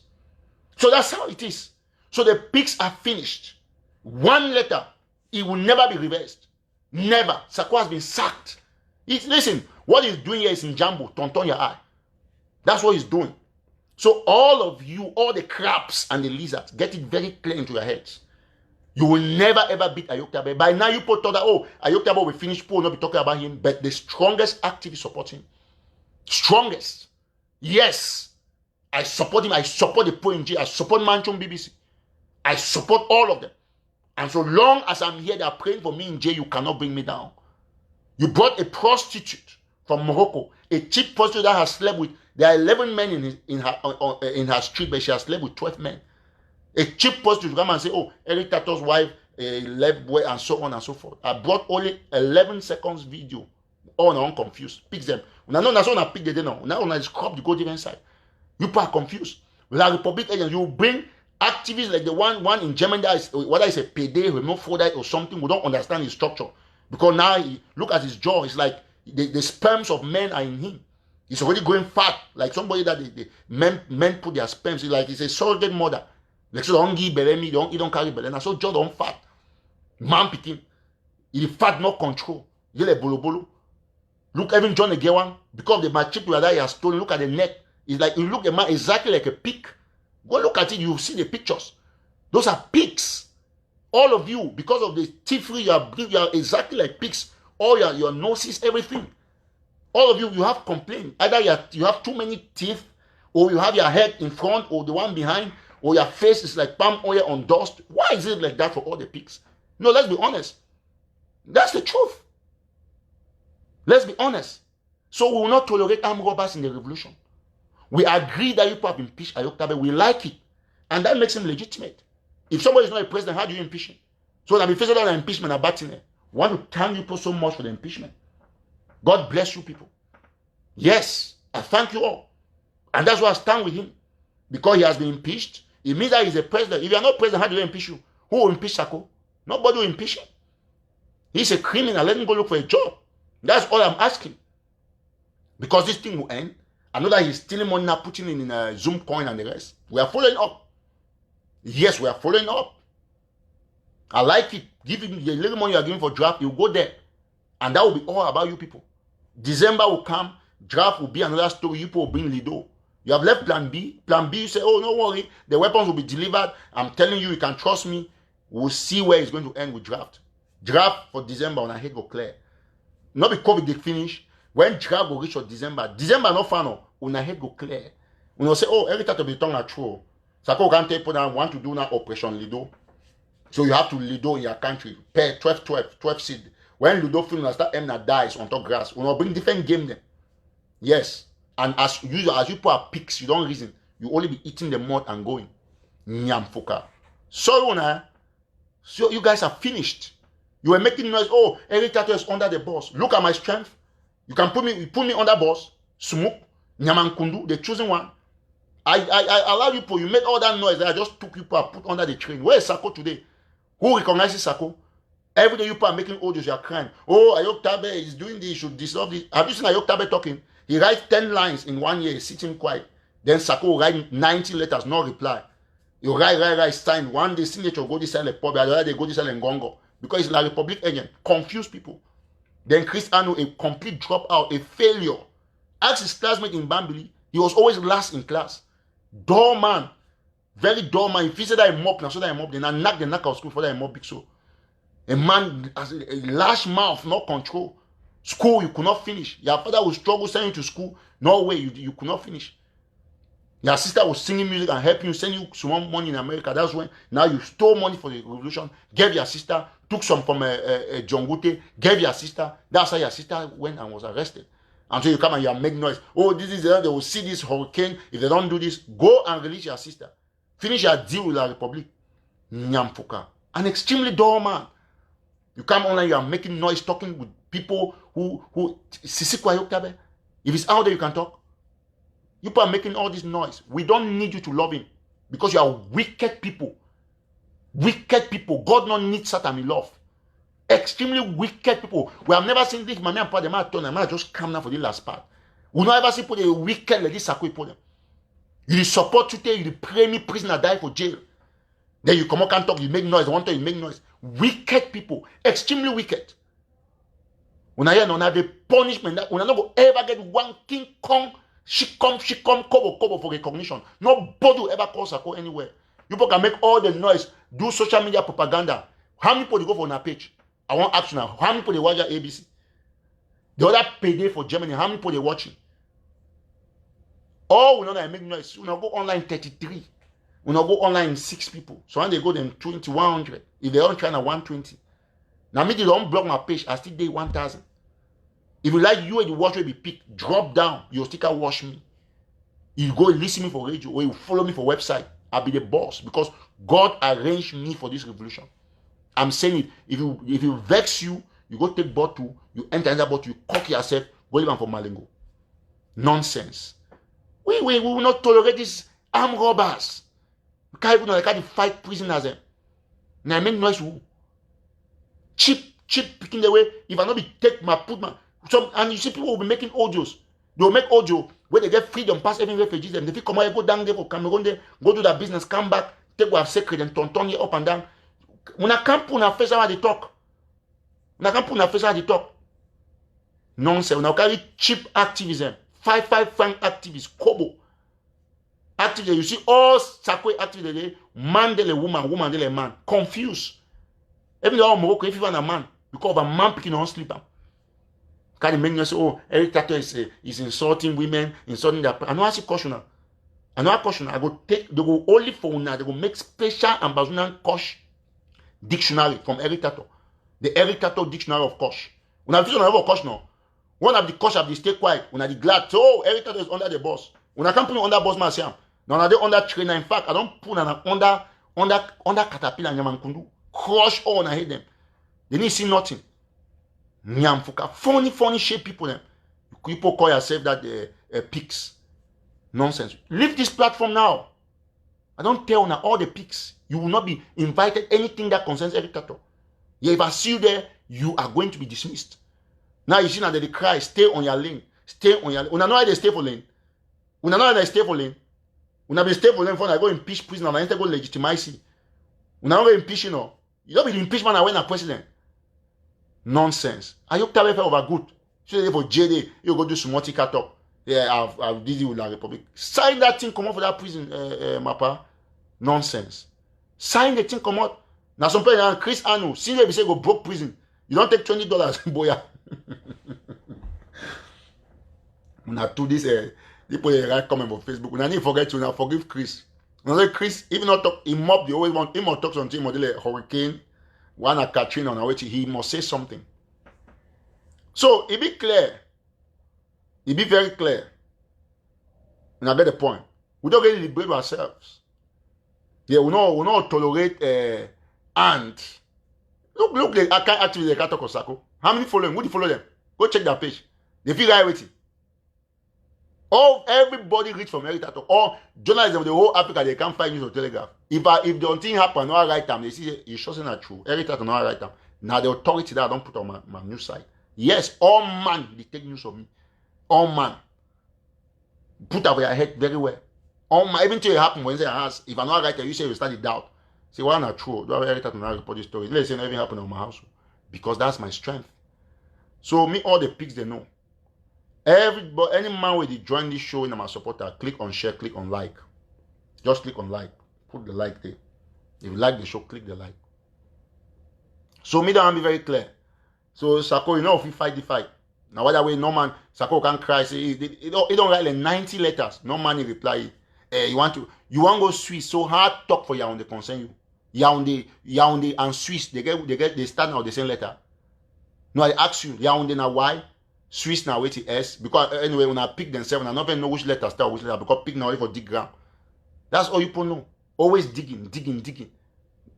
So that's how it is. So the pigs are finished. One letter, it will never be reversed. Never. Sako has been sacked. Listen, what he's doing here is in Jambo, tonton your eye. That's what he's doing. So all of you, all the crabs and the lizards, get it very clear into your heads. You will never ever beat Ayoktabe. By now you put thought that, oh, Ayoktabe will finish, people will not be talking about him, but the strongest activists support him. Strongest. Yes. I support him. I support the poor in jail. I support Manchon BBC. I support all of them. And so long as I'm here, they are praying for me in jail, you cannot bring me down. You brought a prostitute from Morocco, a cheap prostitute that has slept with, there are 11 men in her street, but she has slept with 12 men. A cheap prostitute come and say, oh, Eric TATAW's wife left boy and so on and so forth. I brought only 11 seconds video. All on confused. Pick them. Now, no, that's not a pick the day now. Now, on scrub the go different side. You people are confused. La Republic agents, you bring activists like the one in Germany that is, whether it's a PD, remote folder or something, we don't understand his structure. Because now, look at his jaw. It's like the sperms of men are in him. He's already going fat. Like somebody that the men put their sperms. It's like he's a surrogate mother. Like so don't give belly, you don't carry belly. And so jaw don't fat. Man picking. He fat not control. You like bolo bolo. Look, even John again one, because the matric that he has stolen, look at the neck. It's like you look at man exactly like a pig. Go look at it, you see the pictures. Those are pigs. All of you, because of the teeth-free, you are exactly like pigs. All your noses, everything. All of you, you have complained. Either you have too many teeth, or you have your head in front, or the one behind, or your face is like palm oil on dust. Why is it like that for all the pigs? No, let's be honest. That's the truth. Let's be honest. So we will not tolerate armed robbers in the revolution. We agree that you have impeached Ayoktabe. We like it. And that makes him legitimate. If somebody is not a president, how do you impeach him? So that we face an impeachment about him. Want to thank you so much for the impeachment. God bless you people. Yes, I thank you all. And that's why I stand with him. Because he has been impeached, it means that he's a president. If you are not president, how do you impeach you? Who will impeach Sako? Nobody will impeach him. He's a criminal. Let him go look for a job. That's all I'm asking. Because this thing will end. I know that he's stealing money now, putting it in a Zoom coin and the rest. We are following up. Yes, we are following up. I like it. Give him the little money you are giving for draft. You go there. And that will be all about you people. December will come. Draft will be another story. You people will bring Lido. You have left plan B. Plan B, you say, oh, no worry. The weapons will be delivered. I'm telling you, you can trust me. We'll see where it's going to end with draft. Draft for December on a head go clear. Not be COVID they finish. When draft go reach for December no final, on a head go clear. We say, oh, every time to be tongue at true. Sako can't take want to do now Operation Lido. So you have to Lido in your country. Pay 12 seed. When Ludo film start Emna dies on top grass, we will bring different game them. Yes. And as you put a picks, you don't reason. You only be eating the mud and going. Nyam fuka. So you guys are finished. You were making noise. Oh, Eric TATAW is under the boss. Look at my strength. You can put me under boss. Smoke. Nyamankundu, the chosen one. I allow you, you made all that noise that I just took you and put under the train. Where is Sako today? Who recognizes Sako? Every day you are making audios, you are crying. Oh, Ayok Tabe is doing this, should dissolve this. Have you seen Ayok Tabe talking? He writes 10 lines in 1 year, sitting quiet. Then Sako will write 90 letters, no reply. You write, sign. One day signature go this side pub, the other day go this side Ngongo. Because it's like Republic agent. Confuse people. Then Chris Anu, a complete dropout, a failure. Ask his classmate in Bambili, he was always last in class. Doorman. Very doorman. If he said that I mop, now so that I mop, then I knock the knock out school for that I mop big so. A man has a large mouth, no control. School, you could not finish. Your father will struggle sending you to school. No way, you could not finish. Your sister was singing music and helping you, send you some money in America. That's when now you stole money for the revolution, gave your sister, took some from John Gute, gave your sister. That's how your sister went and was arrested. And so you come and you make noise. Oh, this is they will see this hurricane. If they don't do this, go and release your sister. Finish your deal with the Republic. Nyamfuka. An extremely dull man. You come online, you are making noise, talking with people who Sisikwa Yoktabe. If it's out there, you can talk. You are making all this noise. We don't need you to love him because you are wicked people. Wicked people. God not needs Satan love. Extremely wicked people. We have never seen this man and part. The man just come now for the last part. We not ever see people the wicked like this. You support today. You pray me prisoner die for jail. Then you come out and talk. You make noise. One time you make noise. Wicked people. Extremely wicked. When I hear none of the punishment that when I not ever get one King Kong. She come, kobo for recognition. Nobody will ever call Sako anywhere. You people can make all the noise, do social media propaganda. How many people they go for on our page? I want action now. How many people they watch your ABC? The other payday for Germany, how many people they watching? Oh, we know that I make noise. We not go online 33. We not go online 6 people. So when they go them 20, 100. If they don't try now 120. Now me they don't block my page, I still day 1,000. If you like you and you watch will be picked, drop down, your sticker watch me. You go listen me for radio or you follow me for website. I'll be the boss because God arranged me for this revolution. I'm saying it. If you vex you go take bottle, you enter another bottle, you cock yourself, go live for Malengo. Nonsense. We will not tolerate these armed robbers. We can't even fight prisoners. Now I make noise who? Cheap picking the way. If I not be take my put my and you see people will be making audios. They will make audio where they get freedom pass every refugees. Them. If you come out, go down there for Cameroon, there, go do their business, come back, take what sacred and turn here up and down. When I can't put a face how they talk. When I can't put a face how they talk. Nonsense. When I carry cheap activism, 5 franc activists, Kobo. Activists, you see all Sakwe activists, man de woman, woman de man. Confused. Even though Morocco, if you want a man, because of a man picking on sleeper. Can you make you say, oh, Eric TATAW is insulting women, insulting their... I know I see cautioner. I go take, they go only for now, they go make special ambassador Kosh dictionary from Eric TATAW. The Eric TATAW dictionary of Kosh. When I visit another Kosh now, one of the Kosh have the stay quiet, when I the glad, so, oh, Eric TATAW is under the boss. When I can't put under boss myself, now they under trainer. In fact, I don't put under caterpillar and Yamankundu. Crush all and I hate them. They need to see nothing. Nyamfuka. Funny shape people them. People call yourself that pigs. Nonsense. Leave this platform now. I don't tell now all the pigs. You will not be invited anything that concerns Eric TATAW. Yeah, if I see you there, you are going to be dismissed. Now you see now that they cry, stay on your lane. Stay on your lane. When I know how they stay for lane. When I know how they stay for lane. When I be stay for lane, when I go impeach prison and I enter go legitimize. When I go impeach, you know. You don't be the impeachment I went a president. Nonsense. Ayok TATAW over good. So for JD, you go do some multi-car talk. Yeah, I've did it with the Republic. Sign that thing, come out for that prison, Mappa. Nonsense. Sign the thing, come out. Now some people, Chris Anu, since they say go broke prison, you don't take $20, boya. When I do this, people write comment on Facebook. When I need forget to now forgive Chris. When I say Chris, even not talk, he mob, they always want him or talk something more like hurricane, one a Katrina on which he must say something. So it be clear. It be very clear. And I get the point. We don't really liberate ourselves. Yeah, we not tolerate and look I can't actually they can't talk Osako. How many follow them? Who do you follow them? Go check their page. They feel right with it. Everybody reach from every TATAW. All journalists of the whole Africa, they can't find news on Telegraph. If the thing happen, no right time, they see it's sure not true. Every TATAW no right time. Now the authority that I don't put on my news site. Yes, all man they take news of me. All man. Put over your head very well. All man, even till it happen when they ask, if I not right time, you say you start it doubt. Say, why not true? Do I every TATAW not report this story? Let's say nothing happen on my house. Because that's my strength. So me, all the pigs they know. Everybody, any man with the join this show in my supporter, click on share, click on like. Just click on like. Put the like there. If you like the show, click the like. So me that be very clear. So Sako, you know if you fight the fight. Now whether way no man, Sako can cry, say he don't write like 90 letters. No man he reply. You want go Swiss, so hard talk for Yaoundé concern you. Yaoundé and Swiss, they start now the same letter. No, I ask you, Yaoundé now why? Swiss now wait S because anyway when I pick them 7, I not even know which letter start which letter because pick now only for dig ground. That's all you people know. Always digging.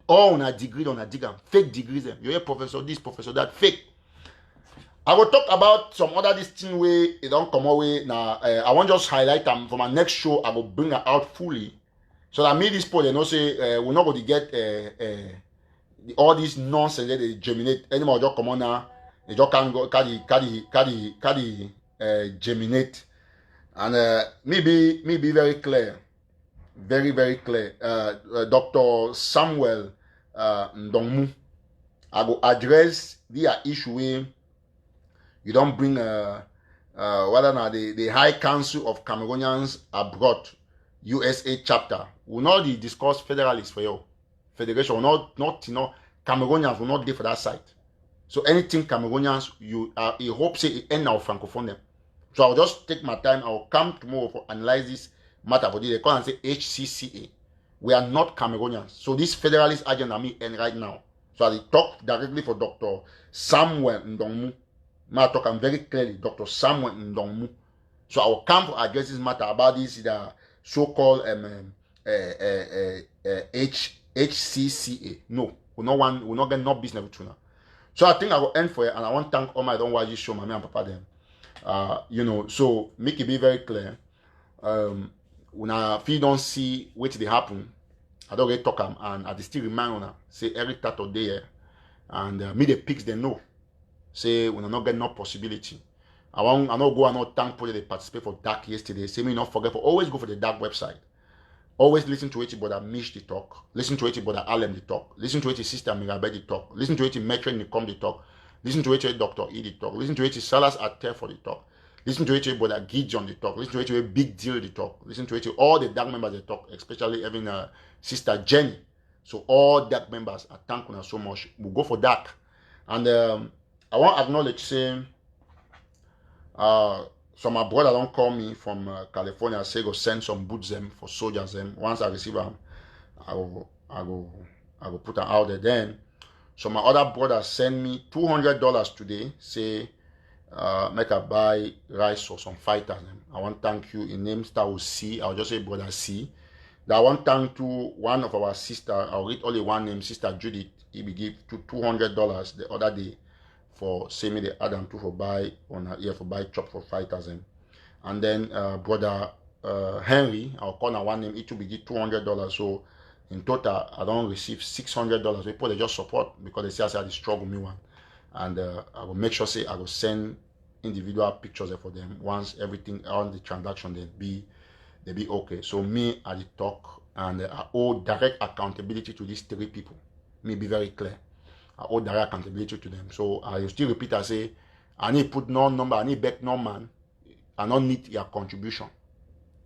All on a degree on a digger. Fake degrees them. You hear professor this, professor that, fake. I will talk about some other this thing way it don't come away now. I want just highlight them for my next show. I will bring it out fully so that me this point they know say we're not going to get all this nonsense that they germinate anymore. Just come on now. They just can't go carry germinate, and me be very clear, very clear. Dr. Samuel Ndongmu, I go address the issue where you don't bring whether now the High Council of Cameroonians Abroad USA chapter will not discuss federalists for you. Federation will not Cameroonians will not be for that site. So anything Cameroonians, you hope say it end now francophone them. So I'll just take my time. I'll come tomorrow for analyze this matter for this. They call and say HCCA. We are not Cameroonians. So this federalist agenda me end right now. So I talk directly for Dr. Samuel Ndongmu. I talk very clearly, Dr. Samuel Ndongmu. So I will come to address this matter about this the so-called HCCA. No, we not get no business with you now. So I think I will end for it, and I want to thank all my don't watch this show, mommy and papa them. So make it be very clear. When if you don't see what they happen, I don't really talk them, and I still remind you say every TATAW day, and me the pigs they know. Say when I not get no possibility. I not go and not thank people they participate for dark yesterday. Say me not forget for always go for the dark website. Always listen to it, brother Mish the talk. Listen to it, brother Alem the talk. Listen to it, sister Mirabe the talk. Listen to it, Metro Nikom the talk. Listen to it, Dr. E the talk. Listen to it, Salas Ater for the talk. Listen to it, brother Gideon the talk. Listen to it, Big Deal the talk. Listen to it, all the dark members they talk, especially having sister Jenny. So all dark members, I thank you so much. We'll go for that. And I want to acknowledge saying so my brother don't call me from California, say go send some boots them for soldiers them. Once I receive them, I go put them out there then. So my other brother send me $200 today, say make I buy rice for some fighters them. I want to thank you. In name start with C. I'll just say brother C. That I want to thank to one of our sister, I'll read only one name, Sister Judith. He be give to $200 the other day. For say me the Adam to for buy on a year for buy chop for fighters and then brother Henry, I'll call now one name, it will be $200. So in total I don't receive $600. People they just support because they say I say I struggle me one, and I will make sure say I will send individual pictures for them once everything on the transaction they be okay. So me I did talk, and I owe direct accountability to these 3 people. Me be very clear. I owe direct accountability to them. So I still repeat, I say, I need put no number, I need back no man. I don't need your contribution.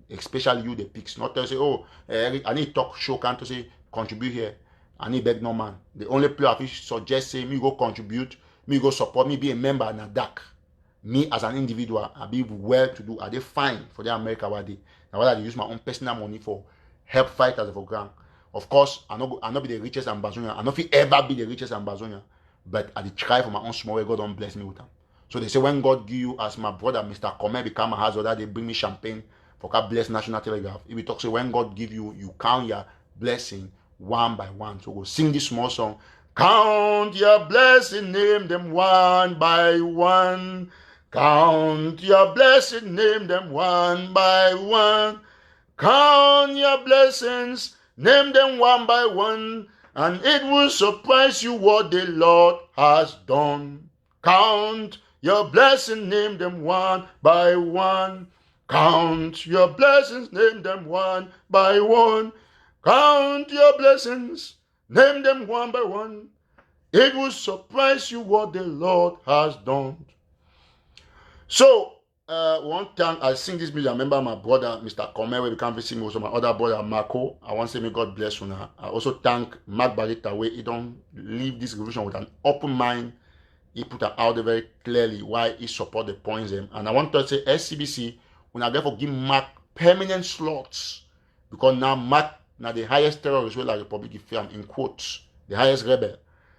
Especially you, the pigs. Not to say, oh, I need talk show, can't to say, contribute here. I need beg no man. The only place I suggest say me go contribute, me go support, me be a member in a DAC. Me as an individual, I be well to do. I dey fine for the America where they. Now whether I use my own personal money for help fighters for ground. Of course, I not be the richest ambassador. I not fit ever be the richest ambassador. But I dey try for my own small way. God don't bless me with them. So they say when God give you, as my brother Mr. Come become a hazard, that they bring me champagne for God bless National Telegraph. If we talk say when God give you, you count your blessing one by one. So we'll sing this small song. Count your blessing, name them one by one. Count your blessing, name them one by one. Count your blessings, name them one by one, and it will surprise you what the Lord has done. Count your blessings, name them one by one. Count your blessings, name them one by one. Count your blessings, name them one by one. It will surprise you what the Lord has done. So, one time I sing this music, I remember my brother, Mr. Come, where we can visit me, also my other brother, Marco. I want to say, may God bless you now. I also thank Mark Barretta, where he don't leave this revolution with an open mind. He put out there very clearly why he support the points. And I want to say, SCBC, when I therefore give Mark permanent slots, because now Mark, now the highest terrorist, where the Republic is found, in quotes, the highest rebel,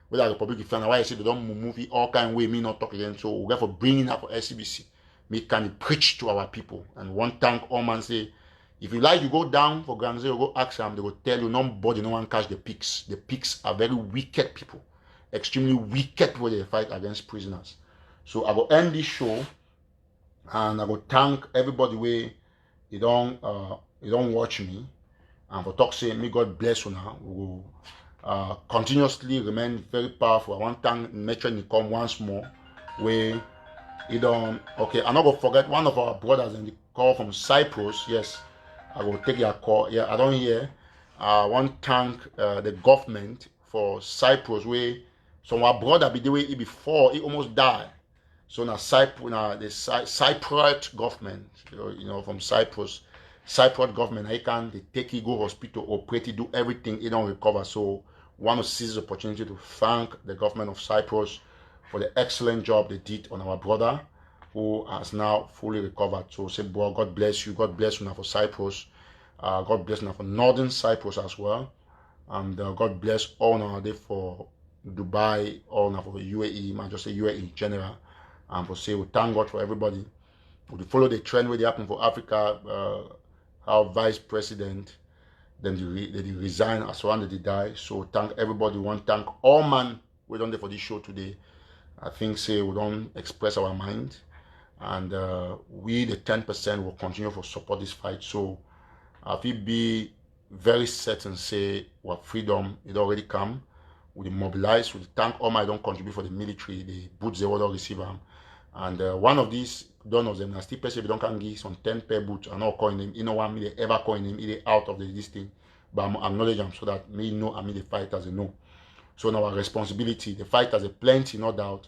where the Republic is found, why I say they don't move it all kind of way, me not talk again. So we therefore bringing up for SCBC. Me can preach to our people. And one thank all man say, if you like, you go down for Grand Zero, go ask them, they will tell you, nobody, no one catch the pigs. The pigs are very wicked people. Extremely wicked people they fight against prisoners. So I will end this show and I will thank everybody where you don't watch me. And for talk saying, may God bless you now. We will continuously remain very powerful. I want to thank Metro Nicom once more. Where you don't, okay, I'm not going to forget one of our brothers in the call from Cyprus. Yes, I will take your call. Yeah, I don't hear. I want to thank the government for Cyprus, where some our brother be the way he before he almost died. So now the Cypriot government, from Cyprus government, I can they take you go hospital, operate, do everything, he don't recover. So want to seize the opportunity to thank the government of Cyprus for the excellent job they did on our brother, who has now fully recovered. So say, boy, God bless you. God bless you now for Cyprus. God bless you now for Northern Cyprus as well. And God bless all nowadays for Dubai, all now for UAE, man, just say UAE in general. And for say, we thank God for everybody. We follow the trend where they happen for Africa, our vice president, then they resign as one that they die. So thank everybody. We want to thank all man we done there for this show today. I think say we don't express our mind, and we the 10% will continue to support this fight. So I feel be very certain say what freedom it already come. We mobilize, we thank all my don't contribute for the military, the boots they will receive them. And one of these donors them, I still person if don't can give some 10 per boot and not calling him, you know what me they ever calling him, either out of this thing. But I'm acknowledge them so that me know I mean the fighters they know. So now our responsibility, the fighters are plenty, no doubt.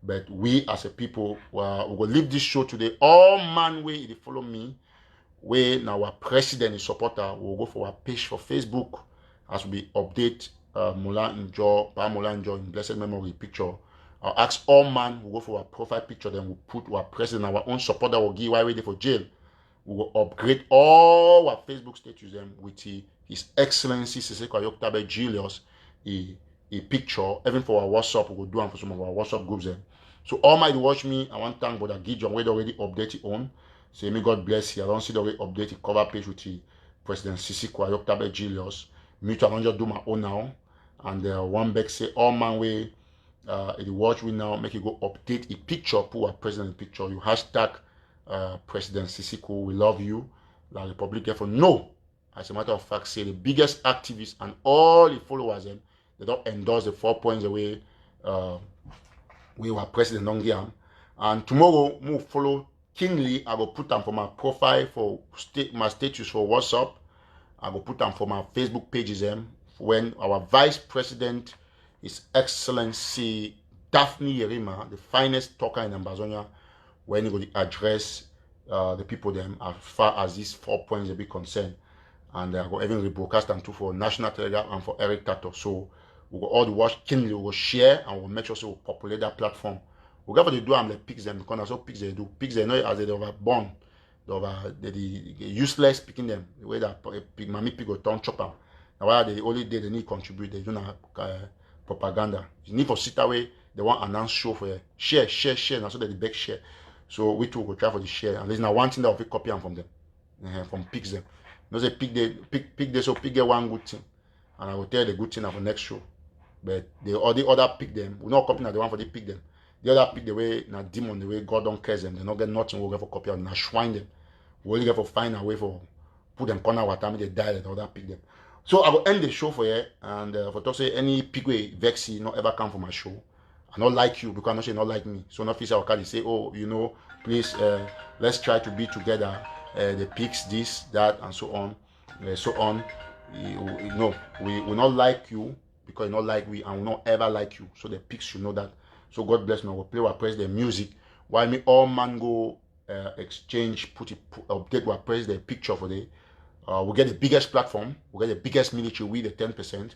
But we as a people, we will leave this show today. All man way they follow me, where now our president is supporter, we'll go for our page for Facebook as we update Mola Njo in blessed memory picture. I'll ask all man, we'll go for our profile picture, then we'll put our president, our own supporter will give why ready for jail. We will upgrade all our Facebook status them with His Excellency Siseko Ayoktabe Julius, a picture, even for our WhatsApp, we will do them for some of our WhatsApp groups then. So all my watch me, I want to thank Brother Gideon, we already updated on. Say may God bless you. I don't see the already updated cover page with the President Siseko Ayoktabe Julius. Me too, I don't just do my own now. And one back say all man way if you watch me now, make you go update a picture, put our president picture. You hashtag President Siseko, we love you. La Republic for no. As a matter of fact, say the biggest activists and all the followers them, they don't endorse the 4 points away we were president don't give them. And tomorrow move follow keenly. I will put them for my profile for my status for WhatsApp. I will put them for my Facebook pages when our vice president, His Excellency Daphne Yerima, the finest talker in Ambazonia, when he will address the people them as far as these 4 points will be concerned. and I go even rebroadcast them too for National Telegram and for Eric TATAW. So we go all the watch keenly, we will share and we'll make sure so we populate that platform. We got to do them like pigs them because that's what pigs they do. Pigs they know as they were born, they useless picking them. The way that pig mommy pig will turn chop them. Now why they only they need contribute, they do not propaganda. You need for sit away, they want announce show for you. Share, and so they beg share. So we too go try for the share. And there's now one thing that we copy them from them. From pigs them. You know say pig they so pig get one good thing. And I will tell the good thing for next show. But the other pick them, we not copy the one for the pick them. The other pick the way na demon, the way God don't care them, they not get nothing, we'll get for copy and na shrine them. We only get for find a way for put them corner what time they die, the other pick them. So I will end the show for you and for talk say any pick way vexy not ever come for my show. I not like you because I not say not like me. So no officer will say, oh, you know, please let's try to be together. The picks this, that, and so on. No, we will not like you because you not like we and will not ever like you. So the pigs should know that. So God bless me. We'll play or press the music while me all man go exchange, update or press the picture for the. We'll get the biggest platform. We'll get the biggest military with the 10%,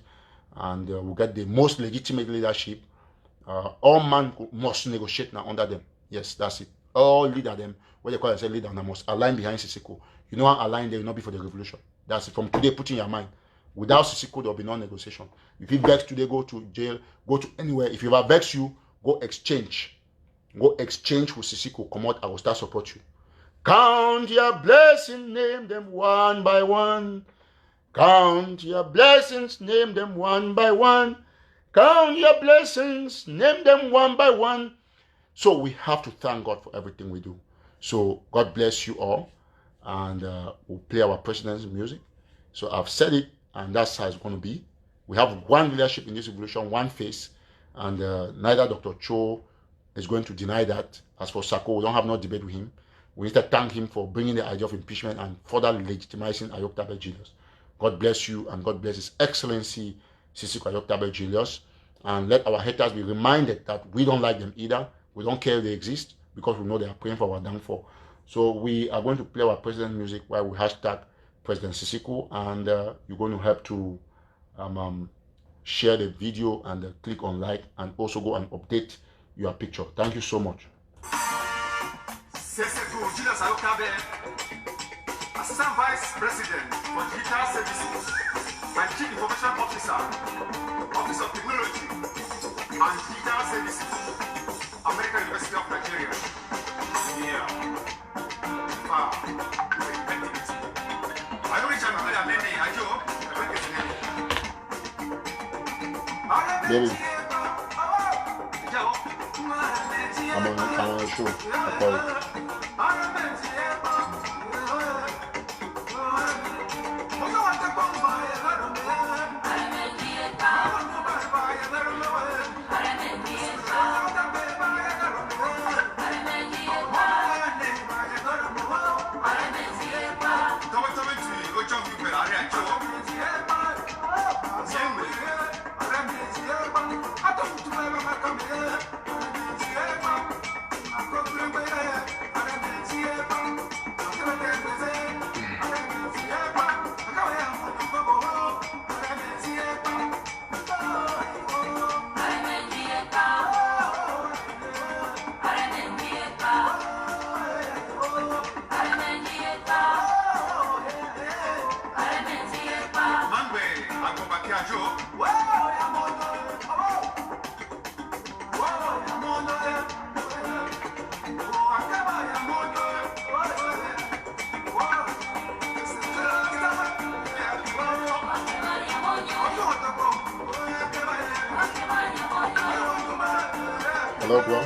and we'll get the most legitimate leadership. All man must negotiate now under them. Yes, that's it. All leader them, what they call themselves leader, now must align behind Sisiko. You know how align they will not be for the revolution. That's it. From today, put in your mind. Without Sisiko, there will be no negotiation. If you vex today, go to jail, go to anywhere. If you ever vex you, go exchange. Go exchange with Sisiko. Come out, I will start support you. Count your blessings, name them one by one. Count your blessings, name them one by one. Count your blessings, name them one by one. So we have to thank God for everything we do. So God bless you all. And we'll play our president's music. So I've said it, and that's how it's going to be. We have one leadership in this revolution, one face. And neither Dr. Cho is going to deny that. As for Sako, we don't have no debate with him. We need to thank him for bringing the idea of impeachment and further legitimizing Ayok Tabe Julius. God bless you, and God bless His Excellency Sisiko Ayok Tabe Julius. And let our haters be reminded that we don't like them either. We don't care if they exist because we know they are praying for our downfall. So we are going to play our president music while we hashtag President Sisiko, and you're going to help to share the video and click on like, and also go and update your picture. Thank you so much. Sisiko Julius Ayok Tabe, Assistant Vice President for Digital Services and Chief Information Officer, Office of Technology and Digital Services, American University of Nigeria. Yeah. Baby, I'm on a show. I call it. Hello, bro.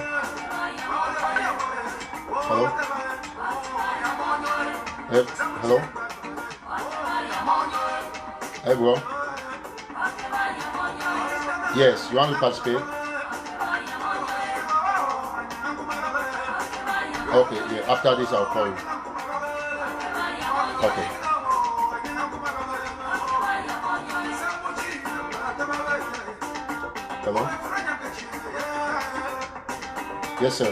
Hello. Hey, hello. Hey, bro. Yes, you want to participate? Okay, yeah. After this, I'll call you. Okay. Hello. Yes, sir.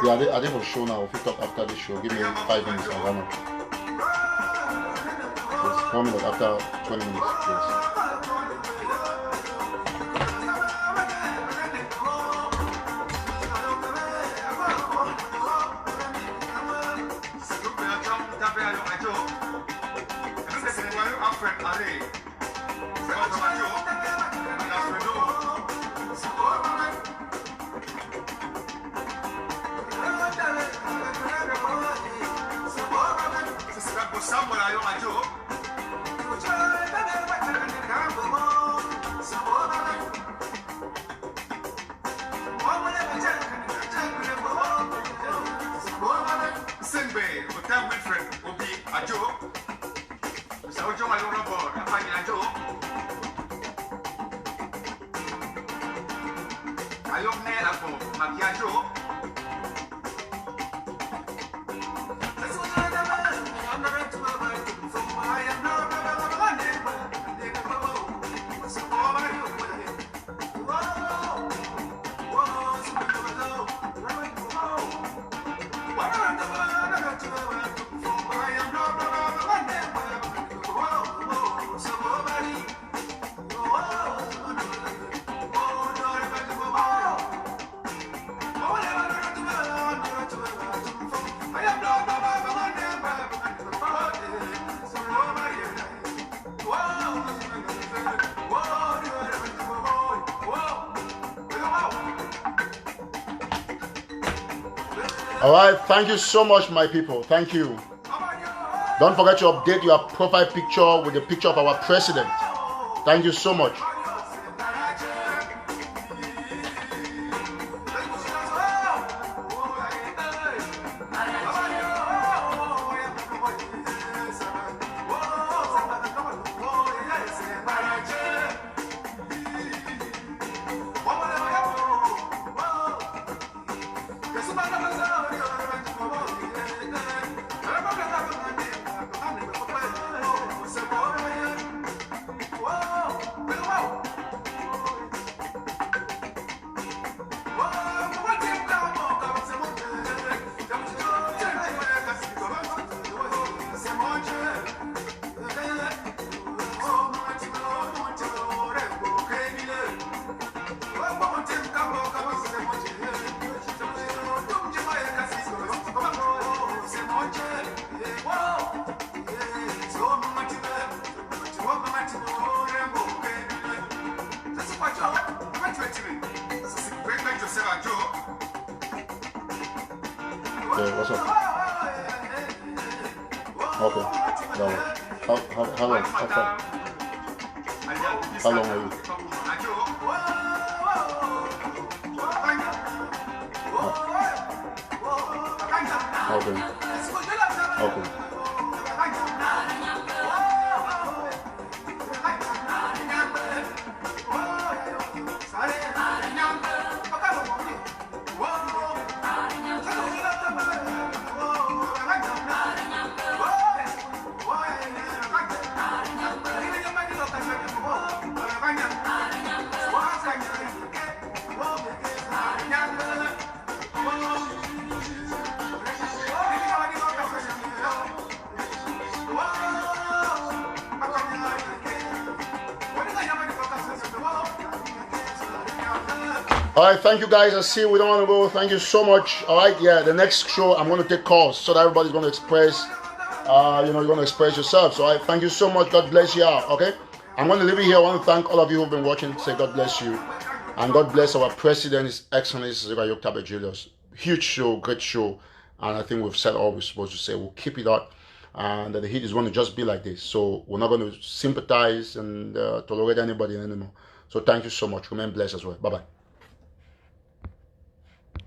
I did for show now. If you talk after the show, give me 5 minutes. I don't know. It's 4 minutes after 20 minutes, please. All right, thank you so much, my people. Thank you. Don't forget to update your profile picture with the picture of our president. Thank you so much. Okay, what's up? Okay, no. How long? How far? How long are you? Okay. Okay. All right, thank you guys. I see we don't want to go. Thank you so much. All right, yeah, the next show I'm going to take calls so that everybody's going to express, you're going to express yourself. So I thank you so much. God bless you all. Okay, I'm going to leave it here. I want to thank all of you who've been watching. Say God bless you, and God bless our president, His Excellency Ayaba Julius. Huge show, great show, and I think we've said all we're supposed to say. We'll keep it up, and the heat is going to just be like this. So we're not going to sympathize and tolerate anybody anymore. So thank you so much. Remain blessed as well. Bye bye.